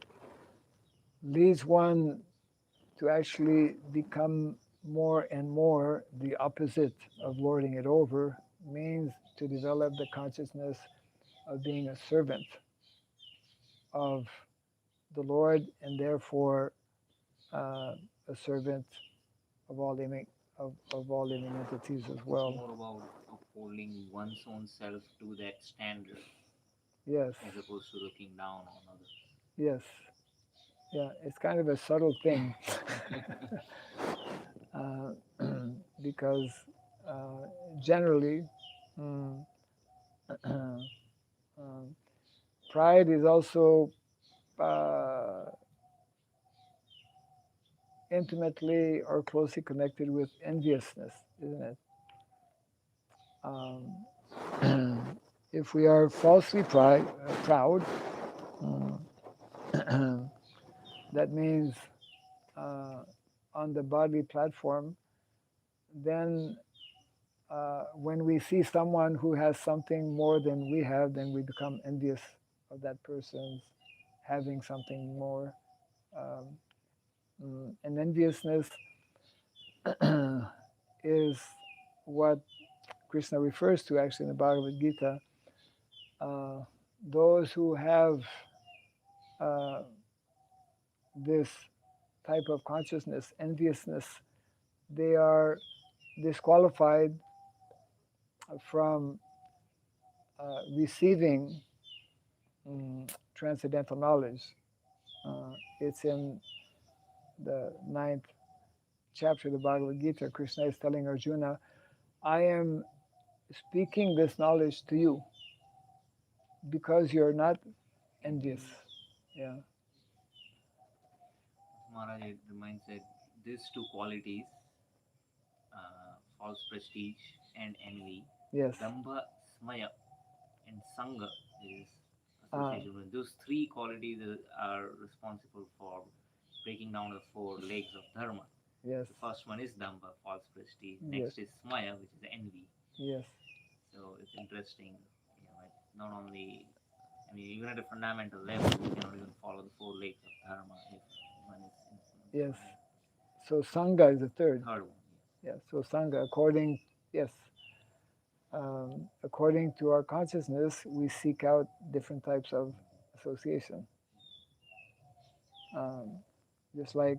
leads one to actually become more and more the opposite of lording it over, means to develop the consciousness of being a servant of the Lord, and therefore a servant of all living of all living entities as well. It's more about upholding one's own self to that standard Yes, as opposed to looking down on others. yes, yeah. It's kind of a subtle thing because generally. mm, Pride is also intimately or closely connected with enviousness, isn't it? If we are falsely proud, that means on the bodily platform, then when we see someone who has something more than we have, then we become envious of that person's having something more. And enviousness is what Krishna refers to actually in the Bhagavad Gita. Those who have this type of consciousness, enviousness, they are disqualified from receiving transcendental knowledge. It's in the 9th chapter of the Bhagavad Gita. Krishna is telling Arjuna, I am speaking this knowledge to you because you're not envious. Yeah. Maharaj, it reminds that these two qualities, false prestige and envy, Yes. dambha, smaya, and sangha is association with. Those three qualities are responsible for breaking down the four legs of dharma. Yes. The first one is dambha, false prestige. Yes. Next is smaya, which is envy. Yes. So it's interesting, it's not only, even at a fundamental level, we cannot even follow the four legs of dharma if one is in Yes. So sangha is the third. third one. Yes. So sangha, according to our consciousness, we seek out different types of association. Just like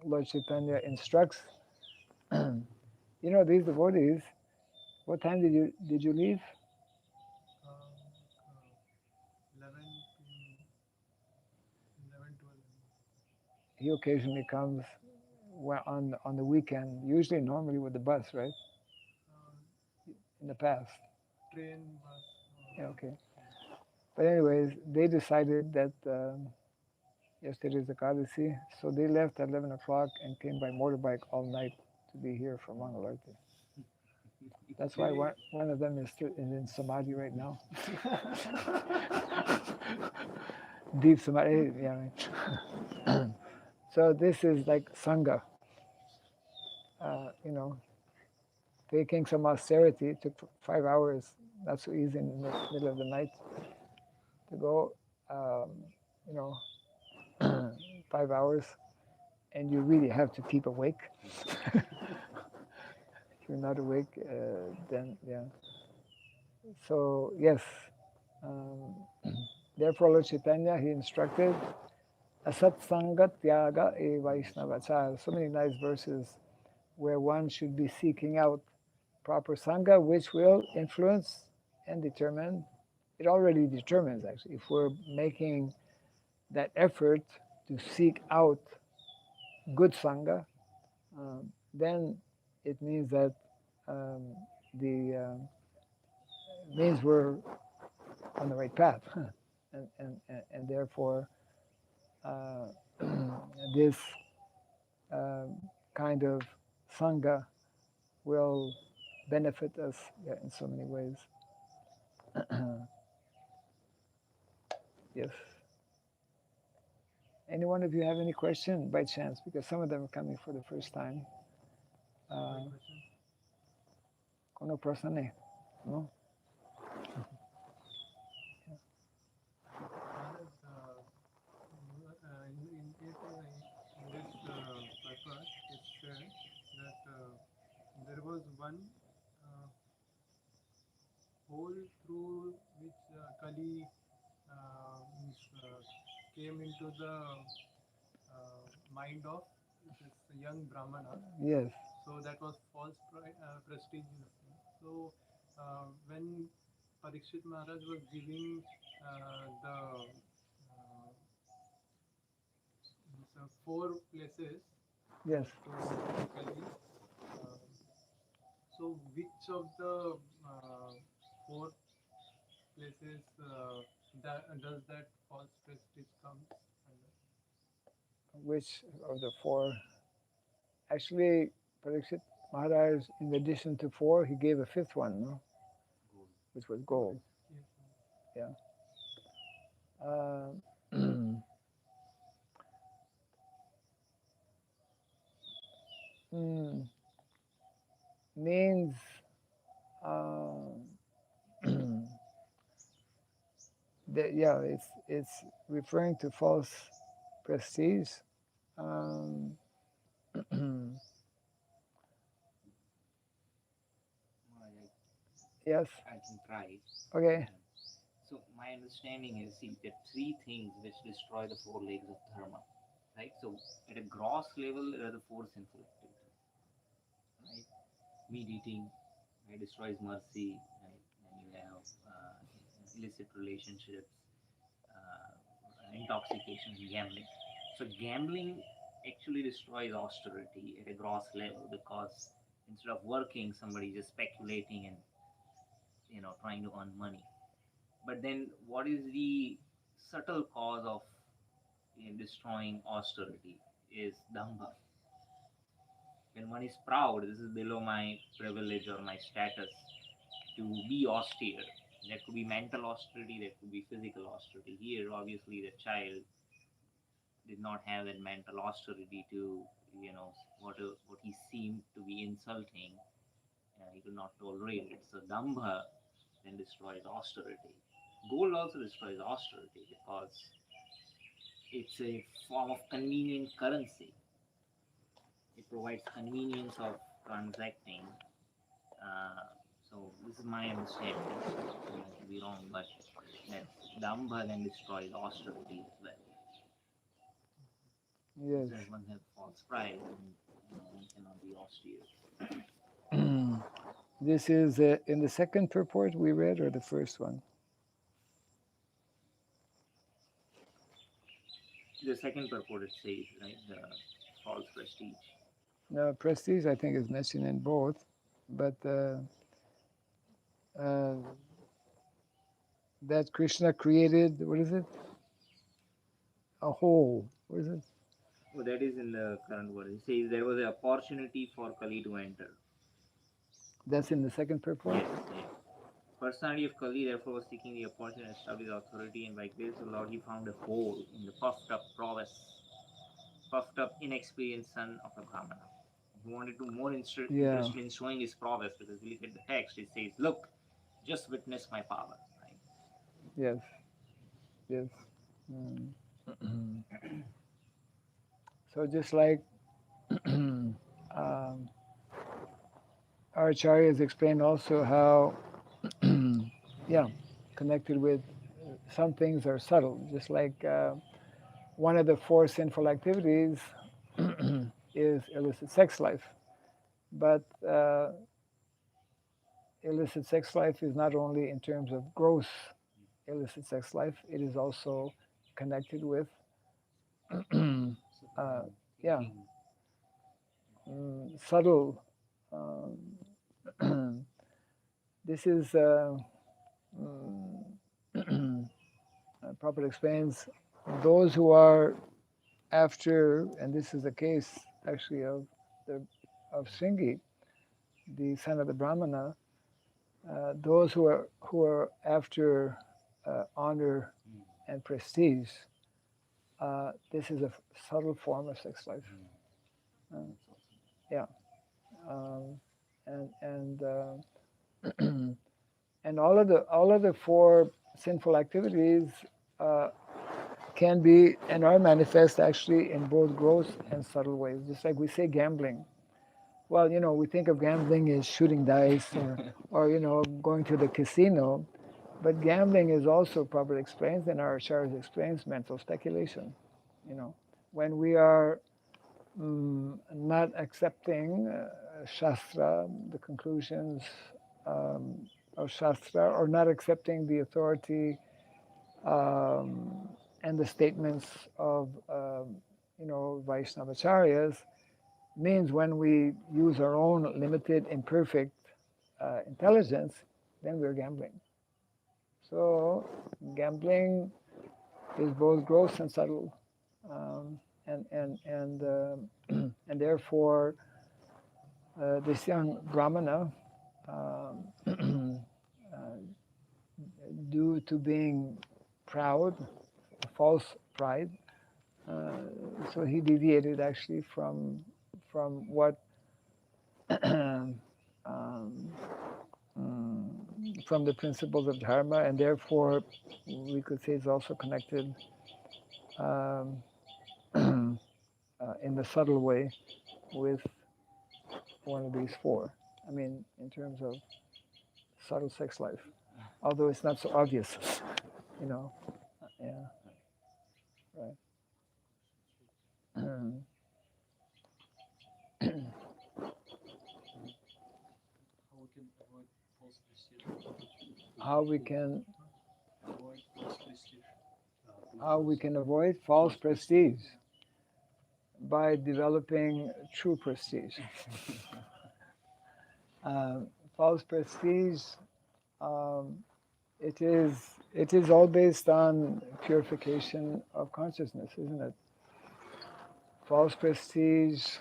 Lord Chaitanya instructs, these devotees. What time did you leave? 11 p.m. he occasionally comes on the weekend, usually normally with the bus, right? In the past. Train, bus. Yeah, okay. But anyways, they decided that yesterday's Ekadasi, so they left at 11 o'clock and came by motorbike all night to be here for Mangalarti. That's why one of them is in Samadhi right now. Deep Samadhi, yeah, right. So this is like Sangha. You know, taking some austerity. It took 5 hours, not so easy in the middle of the night to go, you know, 5 hours, and you really have to keep awake. If you're not awake, then yeah. So yes, um, therefore Lord Chaitanya, he instructed asat sangat tyaga e vaishnavachar. So many nice verses where one should be seeking out proper sangha, which will influence and determine. It already determines actually if we're making that effort to seek out good sangha, then it means that um, the means we're on the right path, and therefore this kind of sangha will benefit us, yeah, in so many ways. Yes. Any one of you have any question by chance? Because some of them are coming for the first time. Kono prasna nahi, no? Maharaj, in this purpose, it said that there was one hole through which Kali means, came into the mind of this young Brahmana. Yes. So that was false prestige in the thing. So when Parikshit Maharaj was giving the four places Yes. to Kali, uh, so which of the four places does that false prestige come under? Which of the four? Actually, Parikshit Maharaj, in addition to four, he gave a fifth one, no? Which was gold. Yes. Yeah. Uh, means that, yeah, it's referring to false prestige. Um, yes. I can try. Okay. So my understanding is, see, there are three things which destroy the four legs of dharma, right? So at a gross level, there are the four sinful activities, right? Meat eating, right, destroys mercy, right? And you have illicit relationships, intoxication, gambling. So gambling actually destroys austerity at a gross level, because instead of working, somebody is just speculating and trying to earn money. But then, what is the subtle cause of destroying austerity? Is dambha. When one is proud, this is below my privilege or my status to be austere. There could be mental austerity, there could be physical austerity. Here, obviously, the child did not have that mental austerity to, what he seemed to be insulting. He could not tolerate it. So, dambha then destroys austerity. Gold also destroys austerity because it's a form of convenient currency. It provides convenience of transacting. So this is my understanding. I could be wrong, but that dambha then destroys austerity as well. Yes. Since one has false pride, then one cannot be austere. This is in the second purport we read, or the first one? The second purport it says, right, the false prestige. No, prestige I think is mentioned in both, but that Krishna created, what is it? A whole. What is it? Oh, that is in the current verse. It says there was an opportunity for Kali to enter. That's in the second purport? Yes, yes. Personality of Kali therefore was seeking the opportunity to establish authority, and by grace of the Lord he found a hole in the puffed up prowess, puffed up inexperienced son of a Brahmana. He wanted to more Yeah. interested in showing his prowess, because we look at the text, it says, "Look, just witness my power." Right? Yes. Yes. Mm. So just like our acharyas explained also how, yeah, connected with some things are subtle. Just like one of the four sinful activities is illicit sex life. But illicit sex life is not only in terms of gross illicit sex life, it is also connected with, yeah, subtle. This is, Prabhupada explains, those who are after, and this is the case actually of Sringi, the son of the Brahmana, those who are after honor and prestige, this is a subtle form of sex life. Yeah, and and all of the four sinful activities can be and are manifest actually in both gross and subtle ways. Just like we say gambling. Well, we think of gambling as shooting dice or going to the casino, but gambling is also properly explained, and our Acharyas explains mental speculation. When we are not accepting Shastra, the conclusions of Shastra, or not accepting the authority and the statements of Vaishnavacharyas, means when we use our own limited, imperfect intelligence, then we're gambling. So gambling is both gross and subtle, and therefore this young Brahmana, due to being proud, false pride, so he deviated actually from what from the principles of dharma, and therefore we could say it's also connected in the subtle way with one of these four. I mean, in terms of subtle sex life, although it's not so obvious, Yeah, right. How we can avoid false prestige by developing true prestige. False prestige, it is all based on purification of consciousness, isn't it? False prestige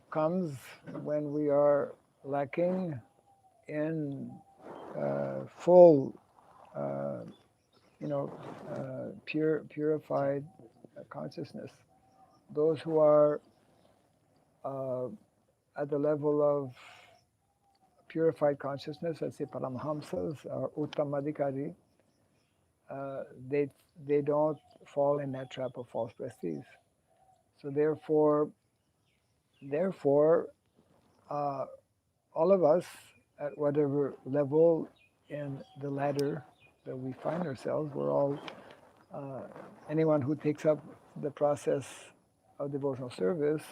comes when we are lacking in full, purified consciousness. Those who are at the level of purified consciousness, let's say Paramahamsas or Uttamadikari, they don't fall in that trap of false prestige. So therefore, all of us at whatever level in the ladder that we find ourselves, we're all, anyone who takes up the process of devotional service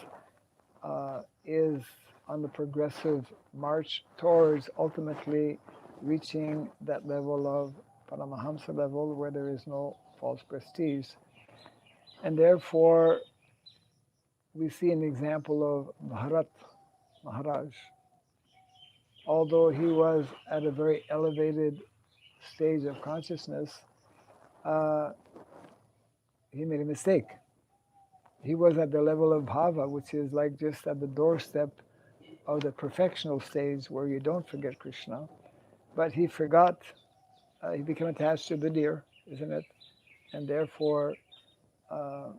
is on the progressive march towards ultimately reaching that level of Paramahamsa level where there is no false prestige. And therefore, we see an example of Bharat Maharaj. Although he was at a very elevated stage of consciousness, uh, he made a mistake. He was at the level of bhava, which is like just at the doorstep of the perfectional stage where you don't forget Krishna. But he forgot, he became attached to the deer, isn't it? And therefore, uh,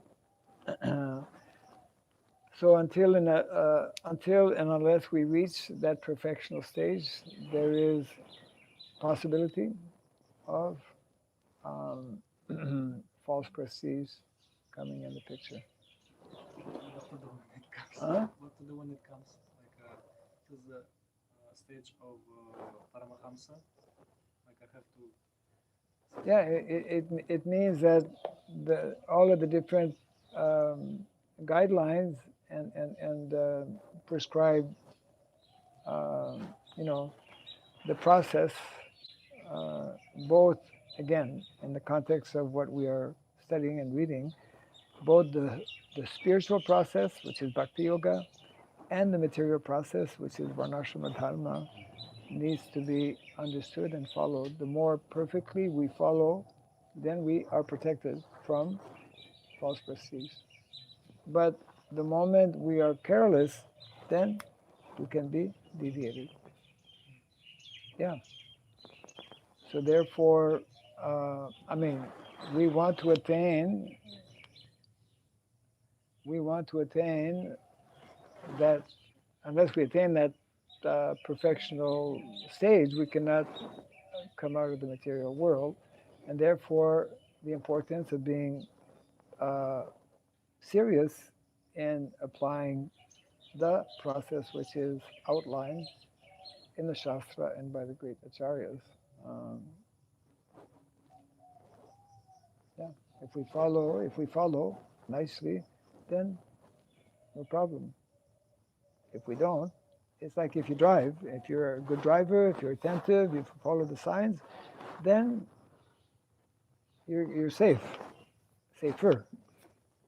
so until and unless we reach that perfectional stage, there is possibility of um, false prestige coming in the picture. What to do when it comes? Huh? What to do when it comes? Like, this is the stage of Paramahamsa. Like, I have to. Yeah, it means that all of the different guidelines and prescribed, you know, the process, uh, both again in the context of what we are studying and reading, both the spiritual process, which is bhakti yoga, and the material process, which is varnashrama dharma, needs to be understood and followed. The more perfectly we follow, then we are protected from false prestige. But the moment we are careless, then we can be deviated. Yeah. So therefore, I mean, we want to attain. We want to attain that. Unless we attain that perfectional stage, we cannot come out of the material world, and therefore the importance of being serious in applying the process which is outlined in the Shastra and by the great acharyas. Um, yeah, if we follow nicely, then no problem. If we don't, it's like if you drive. If you're a good driver, if you're attentive, if you follow the signs, then you're safe, safer.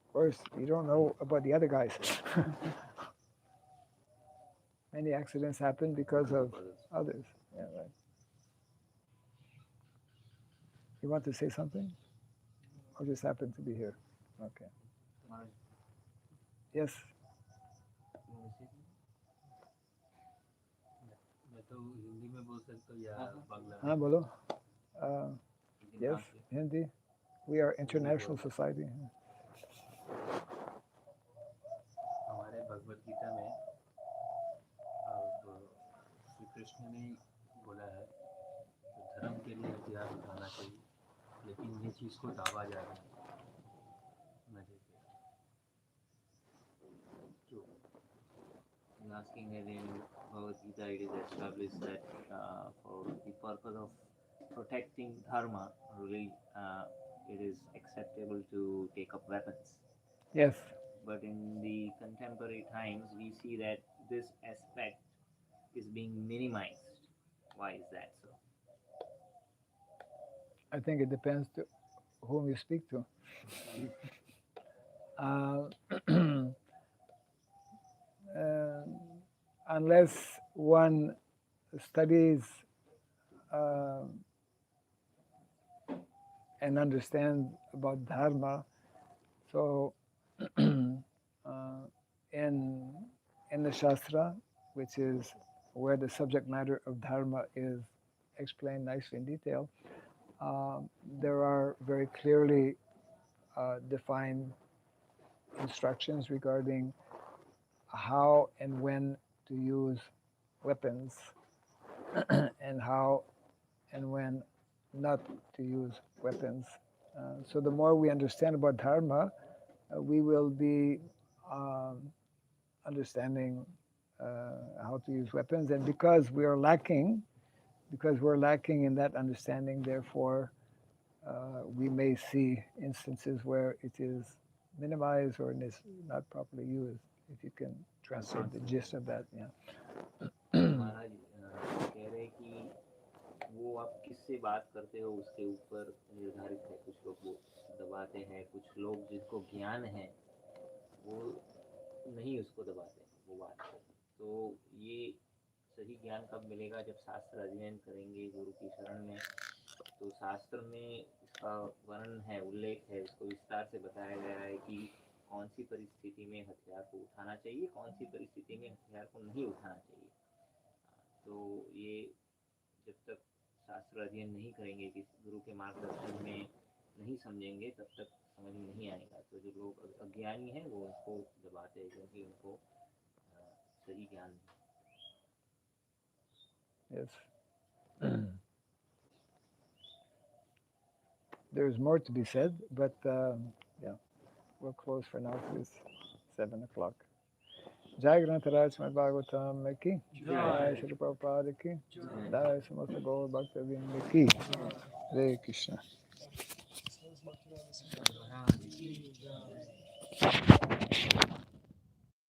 Of course, you don't know about the other guys. Many accidents happen because of others. Yeah, right. You want to say something? Or just happen to be here? Okay. Yes. मैं तो हिंदी में बोल सकता हूँ या बांग्ला में? हाँ बोलो. Yes, Hindi. We are international society. हमारे भगवत गीता में अब श्री कृष्ण ने बोला है कि धर्म के लिए इतिहास उठाना चाहिए, लेकिन ये चीज़ को दावा जा रहा है मजे पे. I'm asking that in Bhagavad Gita it is established that for the purpose of protecting dharma, really it is acceptable to take up weapons. Yes. But in the contemporary times, we see that this aspect is being minimized. Why is that so? I think it depends to whom you speak to. Unless one studies and understands about dharma, so in the Shastra, which is where the subject matter of dharma is explained nicely in detail, there are very clearly defined instructions regarding how and when to use weapons and how and when not to use weapons. So the more we understand about dharma, we will be understanding how to use weapons. And because we're lacking in that understanding, therefore we may see instances where it is minimized or it is not properly used. If you can translate the gist of that, yeah. महाराज कह रहे हैं कि वो आप किससे बात करते हो उसके ऊपर निर्धारित है. कुछ लोग वो दबा दबाते हैं, कुछ लोग जिनको ज्ञान है वो नहीं उसको दबाते हैं, वो बात है। तो ये सही ज्ञान कब मिलेगा? जब शास्त्र अध्ययन करेंगे गुरु की शरण में, तो शास्त्र में इसका वर्णन है, उल्लेख है, इसको विस्तार से बताया गया है कि कौन सी परिस्थिति में हथियार को उठाना चाहिए, कौन सी परिस्थिति में हथियार को नहीं उठाना चाहिए। तो ये जब तक शास्त्र अध्ययन नहीं करेंगे, किसी गुरु के मार्गदर्शन में नहीं समझेंगे, तब तक समझ में नहीं आएगा। तो जो लोग अज्ञानी हैं वो उसको दबाते हैं क्योंकि उनको सही ज्ञान नहीं। Yes. There's more to be said, but yeah, we'll close for now because it's 7 o'clock. Jai Grantaraj Srimad Bhagavatam ki, Jai Shri Prabhupada ki, Jai Samasta Gaur Bhakta Vrinda ki. Hare Krishna.